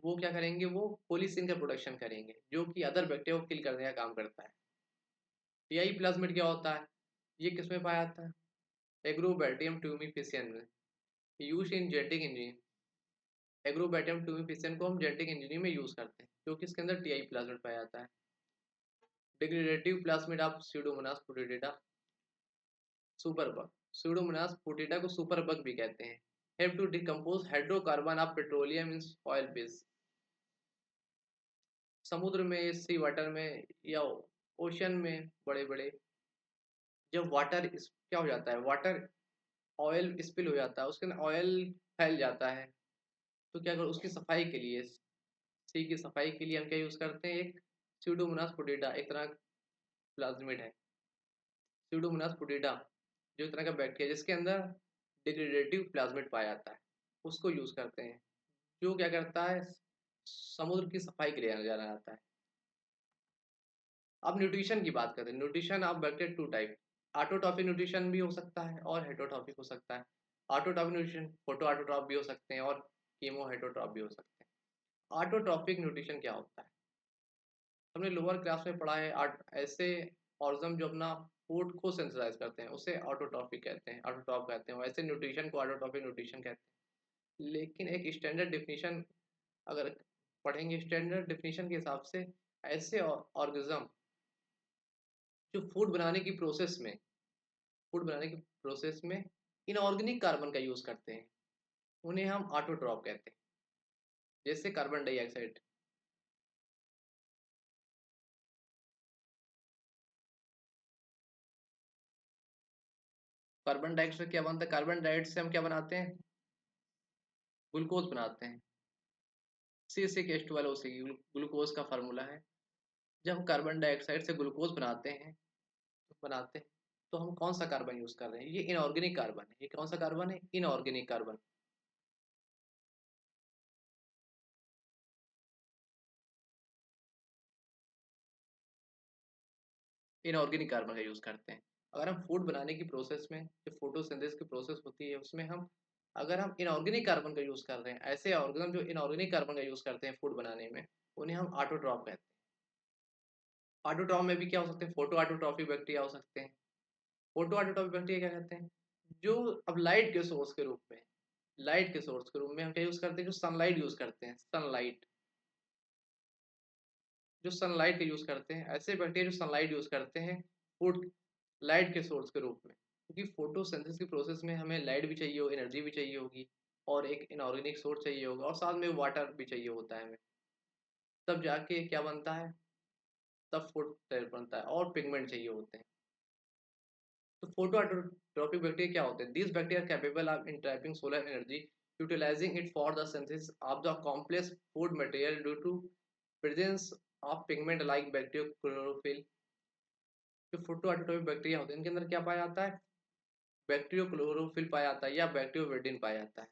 वो क्या करेंगे, वो कोलिसिन का प्रोडक्शन करेंगे, जो कि अदर बैक्टीरिया को किल करने का काम करता है। टीआई प्लाज्मिड क्या होता है, ये किसमें पाया जाता है, एग्रोबैक्टीरियम ट्यूमिफिशियन में, use in genetic engineering. Agrobacterium tumefaciens को हम जेनेटिक इंजीनियरिंग में यूज करते हैं, क्योंकि इसके अंदर टीआई प्लाज्मिड पाया जाता है। Degradative plasmid of Pseudomonas putida superbug, Pseudomonas putida को सुपरबग भी कहते हैं। Help to decompose hydrocarbon of petroleum in oil base. समुद्र में, सी वाटर में या ओशन में बड़े बड़े जब वाटर क्या हो जाता है, वाटर ऑयल स्पिल हो जाता है, उसके अंदर ऑयल फैल जाता है, तो क्या करो उसकी सफाई के लिए, सी की सफाई के लिए हम क्या यूज करते हैं, एक स्यूडोमोनास फुटिडा, एक तरह प्लाज्मिड है स्यूडोमोनास फुटिडा, जो एक तरह का बैक्टीरिया जिसके अंदर डिग्रेडेटिव प्लाज्मिड पाया जाता है, उसको यूज करते हैं, जो क्या करता है, समुद्र की सफाई के लिए जाना जाता है। अब न्यूट्रिशन की बात करते हैं। Nutrition of bacteria two type, autotrophic nutrition भी हो सकता है और हेटरोट्रॉफिक हो सकता है। ऑटोट्रॉफिक न्यूट्रिशन फोटो ऑटोट्रॉफ भी हो सकते हैं और कीमो हेटरोट्रॉफ भी हो सकते हैं। ऑटोट्रॉफिक न्यूट्रिशन क्या होता है, हमने लोअर क्लास में पढ़ा है, ऐसे ऑर्गेनिज्म जो अपना फूड को सिंथेसाइज करते हैं उसे ऑटोट्रॉफिक कहते हैं, ऑटोट्रॉफ कहते हैं, वैसे न्यूट्रिशन को ऑटोट्रॉफिक न्यूट्रिशन कहते हैं। लेकिन एक स्टैंडर्ड डिफिनीशन अगर पढ़ेंगे, स्टैंडर्ड डिफिनीशन के हिसाब से ऐसे ऑर्गेनिज्म जो फूड बनाने की प्रोसेस में इनऑर्गेनिक कार्बन का यूज करते हैं, उन्हें हम ऑटोट्रॉफ कहते हैं। जैसे कार्बन डाइऑक्साइड, कार्बन डाइऑक्साइड क्या बनता है, कार्बन डाइऑक्साइड से हम क्या बनाते हैं, ग्लूकोज बनाते हैं। C6H12O ग्लूकोज का फार्मूला है। जब हम कार्बन डाइऑक्साइड से ग्लूकोज बनाते हैं तो हम कौन सा कार्बन यूज कर रहे हैं, ये इनऑर्गेनिक कार्बन है। ये कौन सा कार्बन है, इनऑर्गेनिक कार्बन, इनऑर्गेनिक कार्बन का यूज करते हैं। अगर हम फूड बनाने की प्रोसेस में, जो फोटोसिंथेसिस की प्रोसेस होती है उसमें हम, अगर हम इनऑर्गेनिक कार्बन का यूज कर रहे हैं, ऐसे ऑर्गेनिज्म जो इनऑर्गेनिक कार्बन का यूज करते हैं फूड बनाने में, उन्हें हम ऑटोट्रॉफ कहते हैं। ऑटोट्रॉफ में भी क्या हो सकते हैं, फोटो ऑटोट्रॉफिक बैक्टीरिया हो सकते हैं। फोटो ऑटोट्रॉफिक बैक्टीरिया क्या कहते हैं, जो अब लाइट के सोर्स के रूप में, हम क्या यूज करते हैं, जो सनलाइट यूज करते हैं, जो सनलाइट का यूज करते हैं, ऐसे बैक्टीरिया जो सनलाइट यूज करते हैं फूड लाइट के सोर्स के रूप में, क्योंकि फोटोसिंथेसिस की प्रोसेस में हमें लाइट भी चाहिए होगी, एनर्जी भी चाहिए होगी, और एक इनऑर्गेनिक सोर्स चाहिए होगा, और साथ में वाटर भी चाहिए होता है हमें, तब जाके क्या बनता है, तब फूड बनता है, और पिगमेंट चाहिए होते हैं। तो फोटो ऑटोट्रॉपिक बैक्टीरिया क्या होते हैं, this bacteria capable of entrapping solar energy utilising it for the synthesis of the complex food material due to presence of pigment like bacteria chlorophyll. जो फोटो ऑटोट्रॉपिक बैक्टीरिया होते हैं इनके अंदर क्या पाया जाता है, बैक्टीरियो क्लोरोफिल पाया जाता है या बैक्टीरियोवेडिन पाया जाता है।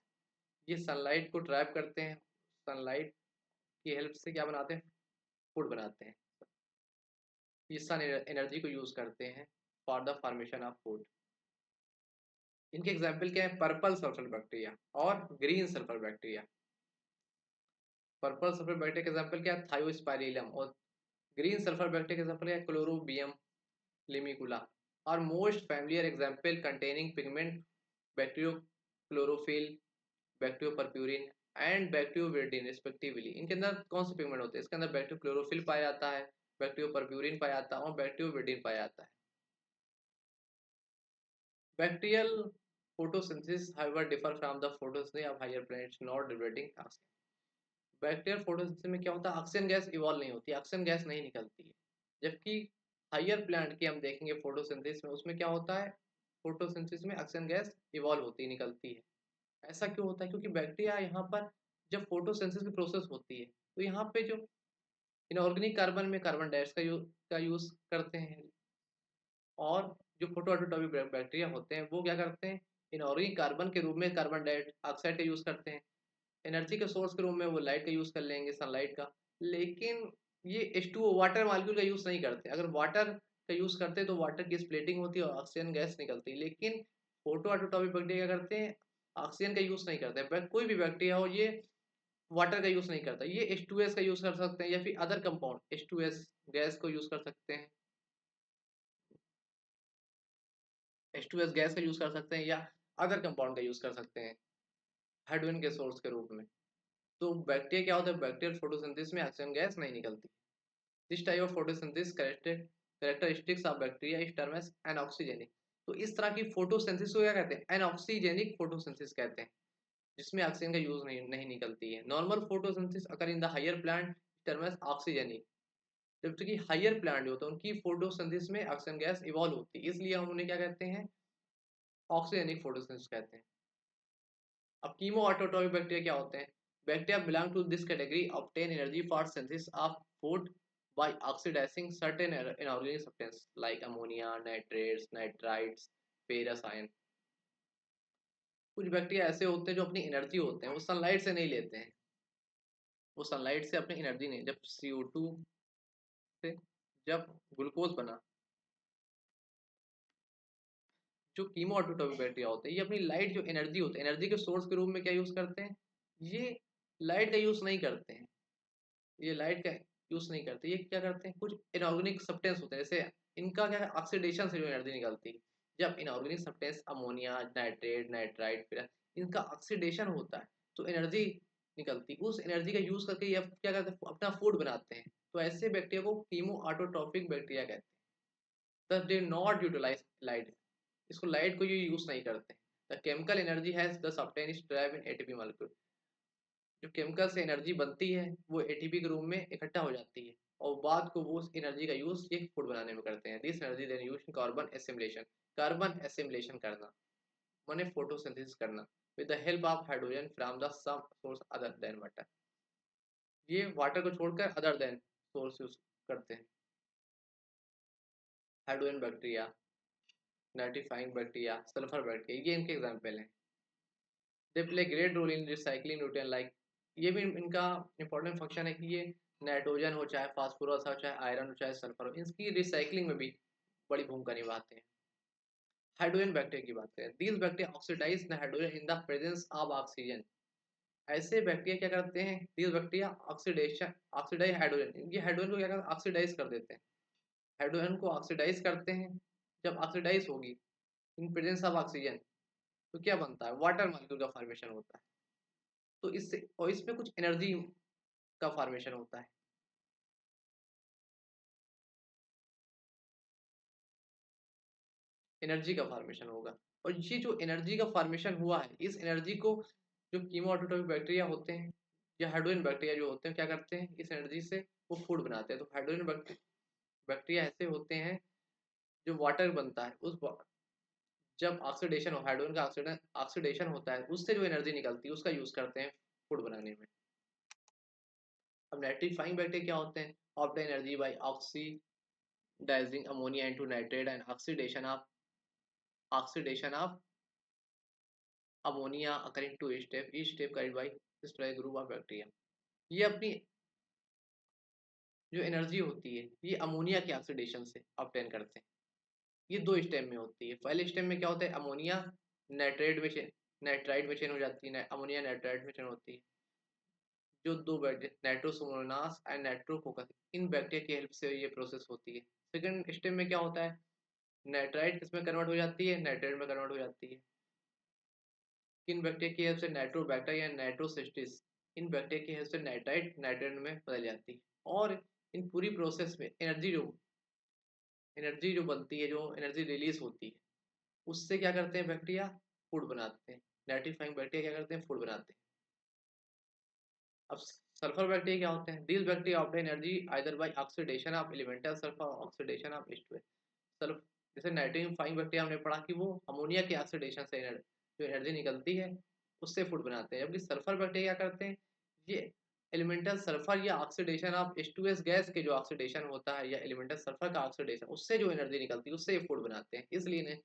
ये सनलाइट को ट्रैप करते हैं, सनलाइट की हेल्प से क्या बनाते हैं, फूड बनाते हैं। ये सन एनर्जी को यूज करते हैं for the formation of food. इनके एग्जाम्पल क्या है? पर्पल सल्फर बैक्टीरिया और green sulphur bacteria. Purple sulphur bacteria का एग्जाम्पल क्या है? थायोस्पाइरिलम। और ग्रीन सल्फर बैक्टीरिया का एग्जाम्पल क्या है? Chlorobium limicola. और most familiar example containing pigment bacteriochlorophyll, bacteriopurpurin and bacterioviridin respectively. इनके अंदर कौन से पिगमेंट होते हैं? इसके अंदर बैक्टीरियो क्लोरोफिल पाया जाता है, बैक्टीरियो परप्यूरिन पाया जाता है और बैक्टीरियोविरिडिन पाया जाता है। Bacterial photosynthesis however differ from the photosynthesis of higher planets not liberating oxygen। Bacterial photosynthesis में क्या होता है? ऑक्सीजन गैस इवॉल्व नहीं होती, ऑक्सीजन गैस नहीं निकलती है। जबकि हायर प्लांट की हम देखेंगे फोटोसिंथेसिस में, उसमें क्या होता है? फोटोसिंथेसिस में ऑक्सीजन गैस इवॉल्व होती निकलती है। ऐसा क्यों होता है? क्योंकि बैक्टीरिया यहाँ पर जब फोटोसिंथेसिस की प्रोसेस होती है तो यहाँ पे जो इनऑर्गेनिक कार्बन में कार्बन डाइऑक्साइड का यूज करते हैं, और जो फोटो ऑटोट्रॉपिक बैक्टीरिया होते हैं वो क्या करते हैं? इनऑर्गेनिक कार्बन के रूप में कार्बन डाइऑक्साइड का यूज करते हैं। एनर्जी के सोर्स के रूप में वो लाइट का यूज कर लेंगे, सनलाइट का। लेकिन ये H2O वाटर मॉलिक्यूल का यूज नहीं करते। अगर वाटर का यूज करते तो वाटर की स्प्लिटिंग होती है और ऑक्सीजन गैस निकलती। लेकिन फोटो ऑटोट्रॉपिक बैक्टीरिया क्या करते हैं? ऑक्सीजन का यूज नहीं करते। कोई भी बैक्टीरिया हो, ये वाटर का यूज नहीं करता। ये H2S का यूज कर सकते हैं या फिर अदर कंपाउंड H2S गैस को यूज कर सकते हैं। H2S गैस का यूज कर सकते हैं या अदर कंपाउंड का यूज कर सकते हैं हाइड्रोजन के सोर्स के रूप में। तो बैक्टीरिया क्या होता है? बैक्टीरियल फोटोसिंथेसिस में ऑक्सीजन गैस नहीं निकलती। This type of photosynthesis characteristics of bacteria is term as anoxygenic. तो इस तरह की फोटोसिंथेसिस को क्या कहते हैं? एनऑक्सीजेनिक फोटोसिंथेसिस कहते हैं, जिसमें ऑक्सीजन का यूज नहीं निकलती है। Normal photosynthesis occur in the higher plant term as oxygenic. जबकि हायर प्लांट जो होता है उनकी फोटोसिंथेसिस में ऑक्सीजन गैस इवॉल्व होती है, इसलिए हम उन्हें क्या कहते हैं? ऑक्सीजेनिक फोटोसिंथेसिस कहते हैं। अब कीमो ऑटोट्रॉपिक बैक्टीरिया क्या होते हैं? Bacteria belong to this category obtain energy for synthesis of food by oxidizing certain inorganic substances like ammonia, nitrates, nitrites, ferrous ion। कुछ बैक्टीरिया ऐसे होते हैं जो अपनी एनर्जी होते हैं वो सनलाइट से नहीं लेते हैं। वो सनलाइट से अपनी एनर्जी नहीं, जब CO2 से जब ग्लूकोज बना, जो कीमो ऑटोट्रॉपिक बैक्टीरिया होते हैं ये अपनी लाइट जो एनर्जी होती है, एनर्जी के सोर्स के रूप में क्या यूज करते हैं? ये लाइट का यूज नहीं करते हैं। ये लाइट का यूज नहीं करते। ये क्या करते हैं? कुछ इनऑर्गेनिक सब्सटेंस होते हैं, जैसे इनका क्या है? ऑक्सीडेशन से जो एनर्जी निकलती है। जब inorganic substance ammonia, nitrate, nitrite, फिर इनका ऑक्सीडेशन होता है तो एनर्जी निकलती। उस एनर्जी का यूज करके ये क्या करते हैं? अपना फूड बनाते हैं। तो ऐसे बैक्टीरिया को कीमो ऑटोट्रॉपिक बैक्टीरिया कहते हैं। They not utilize light. इसको लाइट को ये यूज नहीं करते। The chemical energy has thus obtain is derived in ATP molecule। जो केमिकल से एनर्जी बनती है वो एटीपी के रूप में इकट्ठा हो जाती है और बाद को वो उस एनर्जी का यूज ये फूड बनाने में करते हैं। This energy then use in carbon assimilation. Carbon assimilation करना माने फोटोसिंथेसिस करना with the help of hydrogen from the some source other than water. ये वाटर को छोड़कर अदर देन सोर्स यूज करते हैं। Hydrogen bacteria, nitrifying bacteria, sulphur bacteria, ये इनके एग्जाम्पल हैं। They play great role in recycling nutrient like. ये भी इनका इंपॉर्टेंट फंक्शन है कि ये नाइट्रोजन हो, चाहे फास्फोरस हो, चाहे आयरन हो, चाहे सल्फर हो, इसकी रिसाइकलिंग में भी बड़ी भूमिका निभाते हैं। हाइड्रोजन बैक्टीरिया की बात करें, these bacteria oxidize the hydrogen in the presence of oxygen. ऐसे बैक्टीरिया क्या करते हैं? These bacteria oxidation oxidize hydrogen, ये हाइड्रोजन को क्या करते हैं? ऑक्सीडाइज कर देते हैं। हाइड्रोजन को ऑक्सीडाइज करते हैं। जब ऑक्सीडाइज होगी इन प्रेजेंस ऑफ ऑक्सीजन तो क्या बनता है? वाटर मॉलिक्यूल का फॉर्मेशन होता है। तो इससे और इसमें कुछ एनर्जी का फॉर्मेशन होता है। एनर्जी का फॉर्मेशन होगा। और ये जो एनर्जी का फॉर्मेशन हुआ है, इस एनर्जी को जो कीमो ऑटोट्रॉपिक बैक्टीरिया होते हैं या हाइड्रोजन बैक्टीरिया जो होते हैं क्या करते हैं? इस एनर्जी से वो फूड बनाते हैं। तो हाइड्रोजन बैक्टीरिया ऐसे होते हैं जो वाटर बनता है उस जब ऑक्सीडेशन हो, हाइड्रोजन का ऑक्सीडेशन होता है उससे जो एनर्जी निकलती है उसका यूज करते हैं फूड बनाने में। अब नाइट्रीफाइंग बैक्टीरिया क्या होते हैं? Obtain energy by oxidizing ammonia into nitrate and oxidation of ammonia occurring two step, each step carried by this by group of bacteria। ये अपनी जो एनर्जी होती है ये अमोनिया के ऑक्सीडेशन से ऑब्टेन करते हैं। ये दो स्टेप में होती है। पहले स्टेप में क्या होता है, अमोनिया नाइट्रेट में नाइट्राइट में चेंज हो जाती है, अमोनिया नाइट्राइट में चेंज होती है। जो दो बैक्टीरिया नाइट्रोसोमोनास एंड नाइट्रोफोकस, इन बैक्टीरिया की हेल्प से ये प्रोसेस होती है। सेकंड स्टेप में क्या होता है, नाइट्राइट किसमें कन्वर्ट हो जाती है, नाइट्रेट में कन्वर्ट हो जाती है। किन बैक्टीरिया की हेल्प से, नाइट्रोबैक्टर या नाइट्रोसिस्टिस, इन बैक्टीरिया की हेल्प से नाइट्राइट नाइट्रेट में बदल जाती है। और इन पूरी प्रोसेस में एनर्जी जो बनती है, जो एनर्जी रिलीज होती है, उससे क्या करते हैं बैक्टीरिया, फूड बनाते हैं। नाइट्रीफाइंग बैक्टीरिया क्या करते हैं, फूड बनाते हैं। अब सल्फर बैक्टीरिया क्या होते हैं, these bacteria obtain energy either bye oxidation of elemental sulphur, oxidation of H2S sulph. जैसे नाइट्रीफाइंग बैक्टीरिया हमने पढ़ा कि वो अमोनिया के ऑक्सीडेशन से जो एनर्जी निकलती है उससे फूड बनाते हैं। जबकि सल्फर बैक्टीरिया क्या करते हैं, ये एलिमेंटल सल्फर या ऑक्सीडेशन ऑफ H2S गैस के जो ऑक्सीडेशन होता है या एलिमेंटल सल्फर का ऑक्सीडेशन, उससे जो एनर्जी निकलती है उससे ये फूड बनाते हैं। इसलिए इन्हें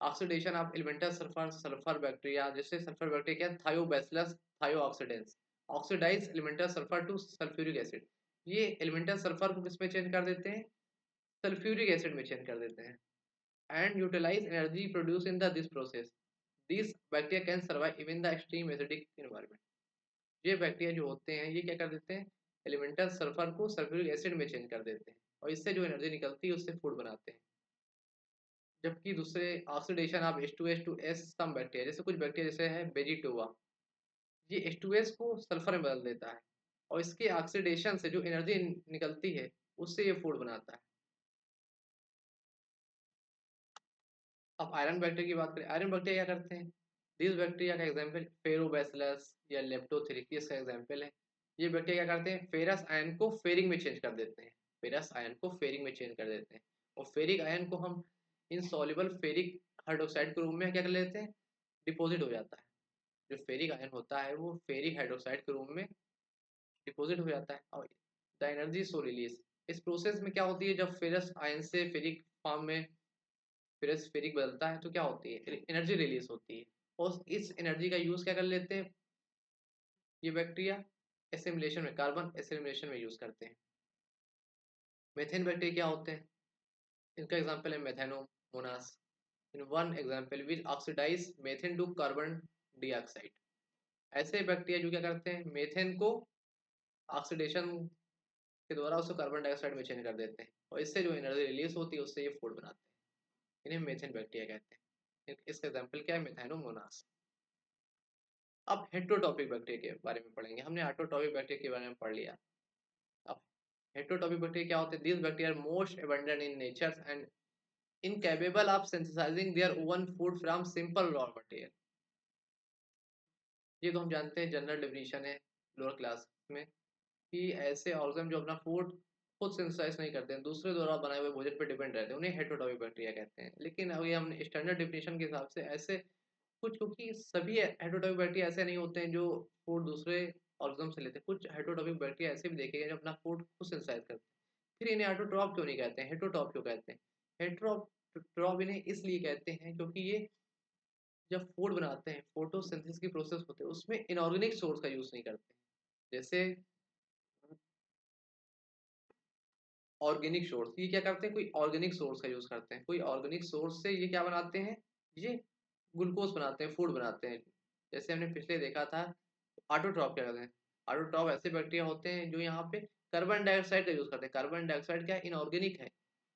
oxidation of elemental sulphur, sulphur bacteria, जैसे सल्फर बैक्टीरिया क्या, thiobacillus thiooxidans oxidise elemental sulphur to sulphuric acid. ये एलिमेंटल सल्फर को किस में चेंज कर देते हैं, सल्फ्यूरिक एसिड में चेंज कर देते हैं। And utilize energy produce in the this process. This bacteria can survive even the extreme acidic environment. ये बैक्टीरिया जो होते हैं ये क्या कर देते हैं, एलिमेंटल सल्फर को सल्फ्यूरिक एसिड में चेंज कर देते हैं और इससे जो एनर्जी निकलती है उससे फूड बनाते हैं। जबकि दूसरे oxidation of H2S some bacteria, जैसे कुछ बैक्टीरिया जैसे है बेजिटोवा, ये H2S को सल्फर में बदल देता है और इसके ऑक्सीडेशन से जो एनर्जी निकलती है उससे ये फूड बनाता है। अब आयरन बैक्टीरिया की बात करें, आयरन बैक्टीरिया क्या करते हैं, दिस बैक्टीरिया का एग्जांपल फेरोबैसिलस या लेप्टोथेरिकिस का एग्जांपल है। ये बैक्टीरिया क्या करते हैं, फेरस आयन को फेरिक में चेंज कर देते हैं, फेरस आयन को फेरिक में चेंज कर देते हैं। और फेरिक आयन को हम इनसॉल्युबल फेरिक हाइड्रोक्साइड के रूप में क्या कर लेते हैं, डिपॉजिट हो जाता है। जो फेरिक आयन होता है वो फेरिक हाइड्रोक्साइड के रूप में डिपॉजिट हो जाता है। और द एनर्जी सो रिलीज, इस प्रोसेस में क्या होती है, जब फेरस आयन से फेरिक फॉर्म में फेरस फेरिक बदलता है तो क्या होती है, एनर्जी रिलीज होती है। और इस एनर्जी का यूज क्या कर लेते हैं ये बैक्टीरिया, एसिमिलेशन में, कार्बन एसिमिलेशन में यूज करते हैं। मेथेन बैक्टीरिया क्या होते हैं, इनका एग्जांपल है methanomonas. In one example which oxidise methane to carbon dioxide. ऐसे बैक्टीरिया जो क्या करते हैं, मेथेन को ऑक्सीडेशन के द्वारा उसको कार्बन डाइऑक्साइड में चेंज कर देते हैं और इससे जो एनर्जी रिलीज होती है उससे ये फूड बनाते हैं। इन्हें मेथेन बैक्टीरिया कहते हैं। इसका एग्जांपल क्या है, मेथेनोमोनास। अब हेट्रोटॉपिक बैक्टीरिया के बारे में पढ़ेंगे। हमने ऑटोटॉपिक बैक्टीरिया के बारे में पढ़ लिया। अब हेट्रोटॉपिक बैक्टीरिया क्या होते हैं, this bacteria are most abundant in nature and incapable of synthesizing their own food from simple raw material. ये तो हम जानते हैं, जनरल डेफिनेशन है लोअर क्लास में, कि ऐसे ऑर्गेनिज्म जो अपना फूड खुद सिंथेसाइज नहीं करते हैं, दूसरे द्वारा बनाए हुए भोजन पर डिपेंड रहते हैं, उन्हें हेट्रोटॉपिक बैक्टीरिया कहते हैं। लेकिन अभी हम स्टैंडर्ड डेफिनेशन के हिसाब से ऐसे कुछ, क्योंकि सभी हेट्रोटॉपिक बैक्टीरिया ऐसे नहीं होते हैं जो फूड दूसरे ऑर्गेनिज्म से लेते हैं, कुछ हेट्रोटॉपिक बैक्टीरिया ऐसे भी देखे गए जो अपना फूड खुद सिंथेसाइज करते हैं। फिर इन्हें हेट्रोट्रॉप क्यों नहीं कहते हैं, हेट्रोटॉप क्यों कहते हैं, हेट्रोट्रॉप इन्हें इसलिए कहते हैं क्योंकि ये जब फूड बनाते हैं, फोटोसिंथेसिस की प्रोसेस होती है उसमें इनऑर्गेनिक सोर्स का यूज नहीं करते हैं। जैसे ऑर्गेनिक सोर्स, ये क्या करते हैं, कोई ऑर्गेनिक सोर्स का यूज करते हैं, कोई ऑर्गेनिक सोर्स से ये क्या बनाते हैं, ये ग्लूकोज बनाते हैं, फूड बनाते हैं। जैसे हमने पिछले देखा था ऑटोट्रॉप क्या करते हैं, ऑटोट्रॉप ऐसे बैक्टीरिया होते हैं जो यहाँ पे कार्बन डाइऑक्साइड का यूज करते हैं। कार्बन डाइऑक्साइड क्या इनऑर्गेनिक है,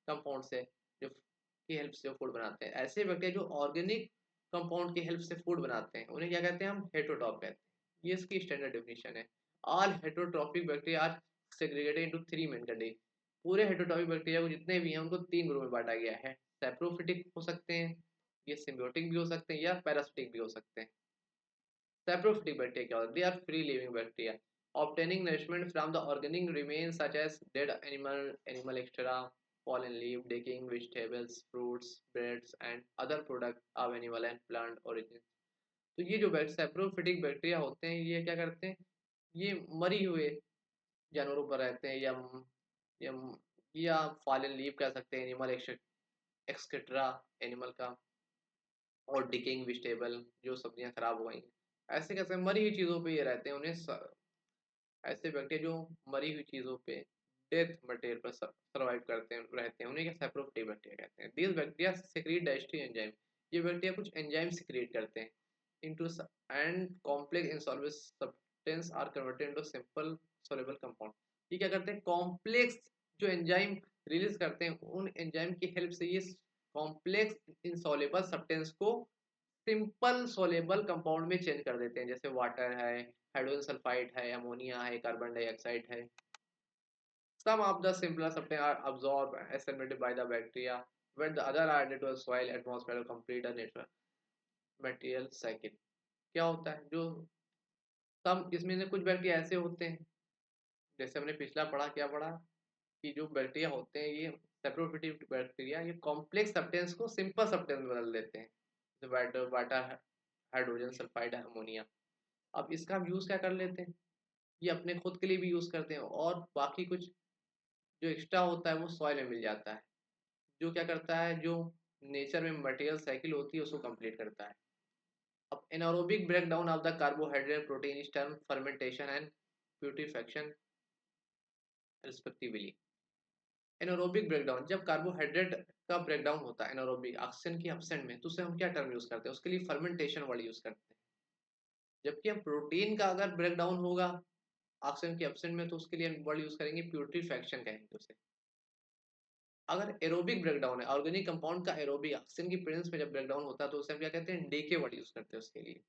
कंपाउंड से जो की हेल्प से फूड बनाते हैं। ऐसे बैक्टीरिया जो ऑर्गेनिक कंपाउंड की हेल्प से फूड बनाते हैं उन्हें क्या कहते हैं, हम हेट्रोट्रॉप कहते हैं। ये इसकी स्टैंडर्ड डेफिनेशन है। All heterotrophic bacteria are segregated into three main category. पूरे हेट्रोट्रॉपिक बैक्टीरिया को जितने भी हैं उनको तीन ग्रुप में बांटा गया है। सैप्रोफिटिक हो सकते हैं, ये सिम्बियोटिक भी हो सकते हैं या पैरासिटिक भी हो सकते हैं। सैप्रोफिटिक बैक्टीरिया क्या होता है, they are free living bacteria obtaining nourishment from the organic remains such as dead animal extra, fallen leaf, decaying vegetables, fruits, breads and other products of animal and plant origin। तो ये जो saprophytic bacteria होते हैं ये क्या करते हैं, ये मरी हुए जानवरों पर रहते हैं या या फॉलन लीफ कह सकते हैं, एनिमल एक्सट्रा एनिमल का, और डिकेइंग वेजिटेबल जो सब्जियां खराब हो गई हैं, ऐसे कैसे मरी हुई चीज़ों पे ये रहते हैं, उन्हें ऐसे बैक्टीरिया जो मरी हुई चीज़ों पे डेथ मटेरियल पर सर्वाइव करते हैं रहते हैं, उन्हें क्या सैप्रोफिटिक बैक्टीरिया कहते हैं। These bacteria secrete digestive enzyme, ये बैक्टीरिया कुछ एंजाइम सिक्रीट करते हैं into and complex insoluble substance are converted into simple soluble compound. ये क्या करते हैं, कॉम्प्लेक्स जो एंजाइम रिलीज करते हैं, उन एंजाइम की हेल्प से ये कॉम्प्लेक्स इनसॉल्युबल सब्सटेंस को सिंपल सोलेबल कंपाउंड में चेंज कर देते हैं, जैसे वाटर है, हाइड्रोजन सल्फाइड है, अमोनिया है, कार्बन डाइऑक्साइड है। Some of the simpler substances are absorbed and assimilated by the bacteria, when the other are added to the soil atmosphere to complete the natural material cycle. क्या होता है, जो सब इसमें से कुछ बैक्टीरिया ऐसे होते हैं, जैसे हमने पिछला पढ़ा, क्या पढ़ा कि जो बैक्टीरिया होते हैं ये सेप्रोफिटिक बैक्टीरिया, ये कॉम्प्लेक्स सब्सटेंस को सिंपल सब्सटेंस में बदल देते हैं, जैसे water water hydrogen sulphide ammonia. अब इसका हम यूज़ क्या कर लेते हैं, ये अपने खुद के लिए भी यूज़ करते हैं, और बाकी कुछ जो एक्स्ट्रा होता है वो सॉइल में मिल जाता है, जो क्या करता है, जो नेचर में मटेरियल साइकिल होती है उसको कंप्लीट करता है। अब anaerobic breakdown of the carbohydrate protein is term fermentation and purification respectively. Anaerobic breakdown, जब कार्बोहाइड्रेट का ब्रेकडाउन होता है एनारोबिक ऑक्सीजन की एब्सेंट में, तो उसे हम क्या टर्म यूज करते हैं, उसके लिए फर्मेंटेशन वर्ड यूज करते हैं। जबकि हम प्रोटीन का अगर ब्रेकडाउन होगा ऑक्सीजन की एब्सेंट में, तो उसके लिए वर्ड यूज करेंगे प्यूरिफिकेशन कहेंगे उसे। अगर एरोबिक ब्रेकडाउन है, ऑर्गेनिक कंपाउंड का एरोबिक ऑक्सीजन की प्रेजेंस में जब ब्रेकडाउन होता है, तो उसे हम क्या कहते हैं, डीके वर्ड यूज करते हैं उसके लिए।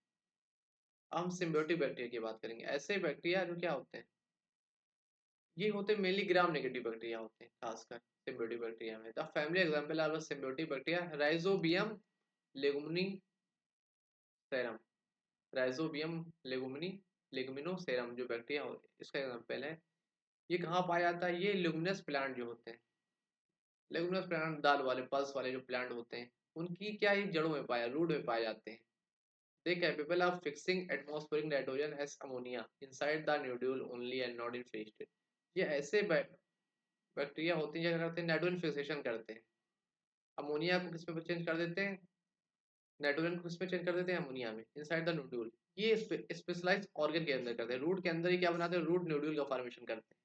अब हम सिम्बियोटिक बैक्टीरिया की बात करेंगे। ऐसे बैक्टीरिया जो क्या होते हैं, ये होते हैं मेनली ग्राम नेगेटिव बैक्टीरिया होते हैं, खासकर सिम्बियोटिक बैक्टीरिया में। The family example are symbiotic bacteria rhizobium leguminosarum. Rhizobium लेगुमिनी लेगुमिनोसेरम जो बैक्टीरिया इसका एग्जांपल है। ये कहाँ पाया जाता है, ये ल्यूमिनस प्लांट जो होते हैं, लेगुमिनस प्लांट दाल वाले पल्स वाले जो प्लांट होते हैं, उनकी क्या ये जड़ों में पाया, रूट में पाए जाते हैं। They capable of fixing atmospheric nitrogen as ammonia inside the nodule only and not in free state. ये ऐसे बैक्टीरिया होते हैं जो क्या करते हैं, नाइट्रोजन फिक्सेशन करते हैं, अमोनिया को किस में चेंज कर देते हैं, नाइट्रोजन को किस में चेंज कर देते हैं, अमोनिया में, इनसाइड द न्यूड्यूल। ये स्पेशलाइज्ड ऑर्गन के अंदर करते हैं, रूट के अंदर ही क्या बनाते हैं, रूट न्यूड्यूल का फॉर्मेशन करते हैं,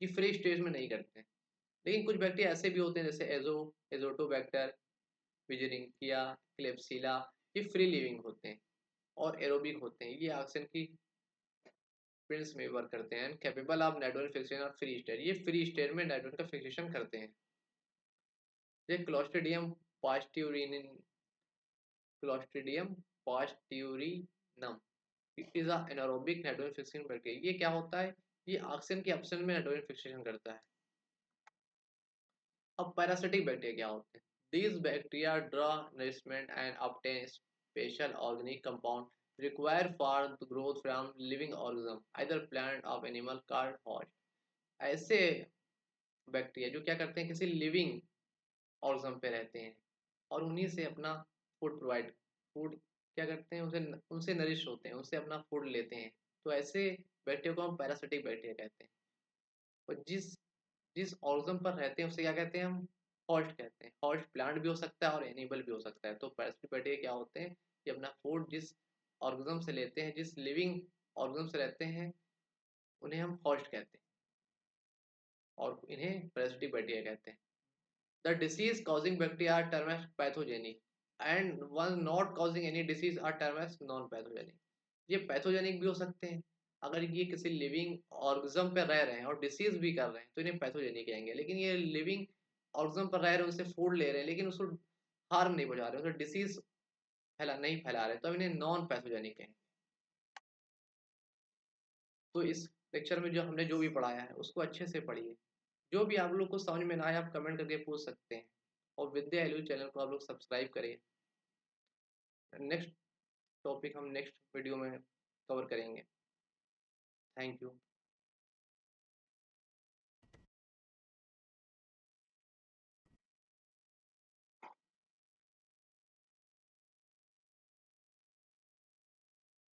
ये फ्री स्टेज में नहीं करते हैं। लेकिन कुछ बैक्टीरिया ऐसे भी होते हैं, जैसे एजोटोबैक्टर, विजरिंकिया, क्लेप्सिला, ये फ्री लिविंग होते हैं और एरोबिक होते हैं, ये ऑक्सीजन की प्रिंस में वर्क करते हैं, कैपेबल ऑफ नाइट्रोजन फिक्सेशन और फ्री स्टेट, ये फ्री स्टेट में नाइट्रोजन का फिक्सेशन करते हैं। ये clostridium pasteurianum, clostridium pasteurianum, it is a anaerobic nitrogen fixing bacteria. ये क्या होता है, ये ऑक्सीजन के एब्सेंस में नाइट्रोजन फिक्सेशन करता है। अब पैरासिटिक बैक्टीरिया क्या होते हैं, these bacteria draw nourishment and obtain special organic compound required for the growth from living organism either plant or animal called host। ऐसे बैक्टीरिया जो क्या करते हैं, किसी लिविंग ऑर्गेनिज्म पे रहते हैं और उन्हीं से अपना फूड क्या करते हैं, उनसे उनसे नरिश होते हैं, उनसे अपना फूड लेते हैं। तो ऐसे बैक्टीरिया को हम पैरासिटिक बैक्टीरिया कहते हैं। और जिस जिस ऑर्गेनिज्म पर रहते हैं उसे क्या कहते हैं, हम होस्ट कहते हैं। होस्ट प्लांट भी हो सकता है और एनिमल भी हो सकता है। तो पैरासिटिक बैक्टीरिया क्या होते हैं, ये अपना फूड जिस ऑर्गेनिज्म से लेते हैं, जिस लिविंग ऑर्गेनिज्म से रहते हैं, उन्हें हम होस्ट कहते हैं और इन्हें पैरासिटिक बैक्टीरिया कहते हैं। The disease causing bacteria are term as pathogenic and one not causing any disease are term as non pathogenic. ये पैथोजेनिक भी हो सकते हैं, अगर ये किसी लिविंग ऑर्गेनिज्म पे रह रहे हैं और डिसीज भी कर रहे हैं तो इन्हें पैथोजेनिक कहेंगे। लेकिन ये लिविंग ऑर्गेनिज्म पर रह रहे हैं, उनसे फूड ले रहे हैं, लेकिन उसको हार्म नहीं पहुंचा रहे, उसे डिसीज नहीं फैला रहे, तो इन्हें नॉन पैथोजेनिक कहेंगे। तो इस लेक्चर में जो हमने जो भी पढ़ाया है उसको अच्छे से पढ़िए। जो भी आप लोग को समझ में ना आए आप कमेंट करके पूछ सकते हैं, और विद्या एलयू चैनल को आप लोग सब्सक्राइब करें। नेक्स्ट टॉपिक हम नेक्स्ट वीडियो में कवर करेंगे। Thank you.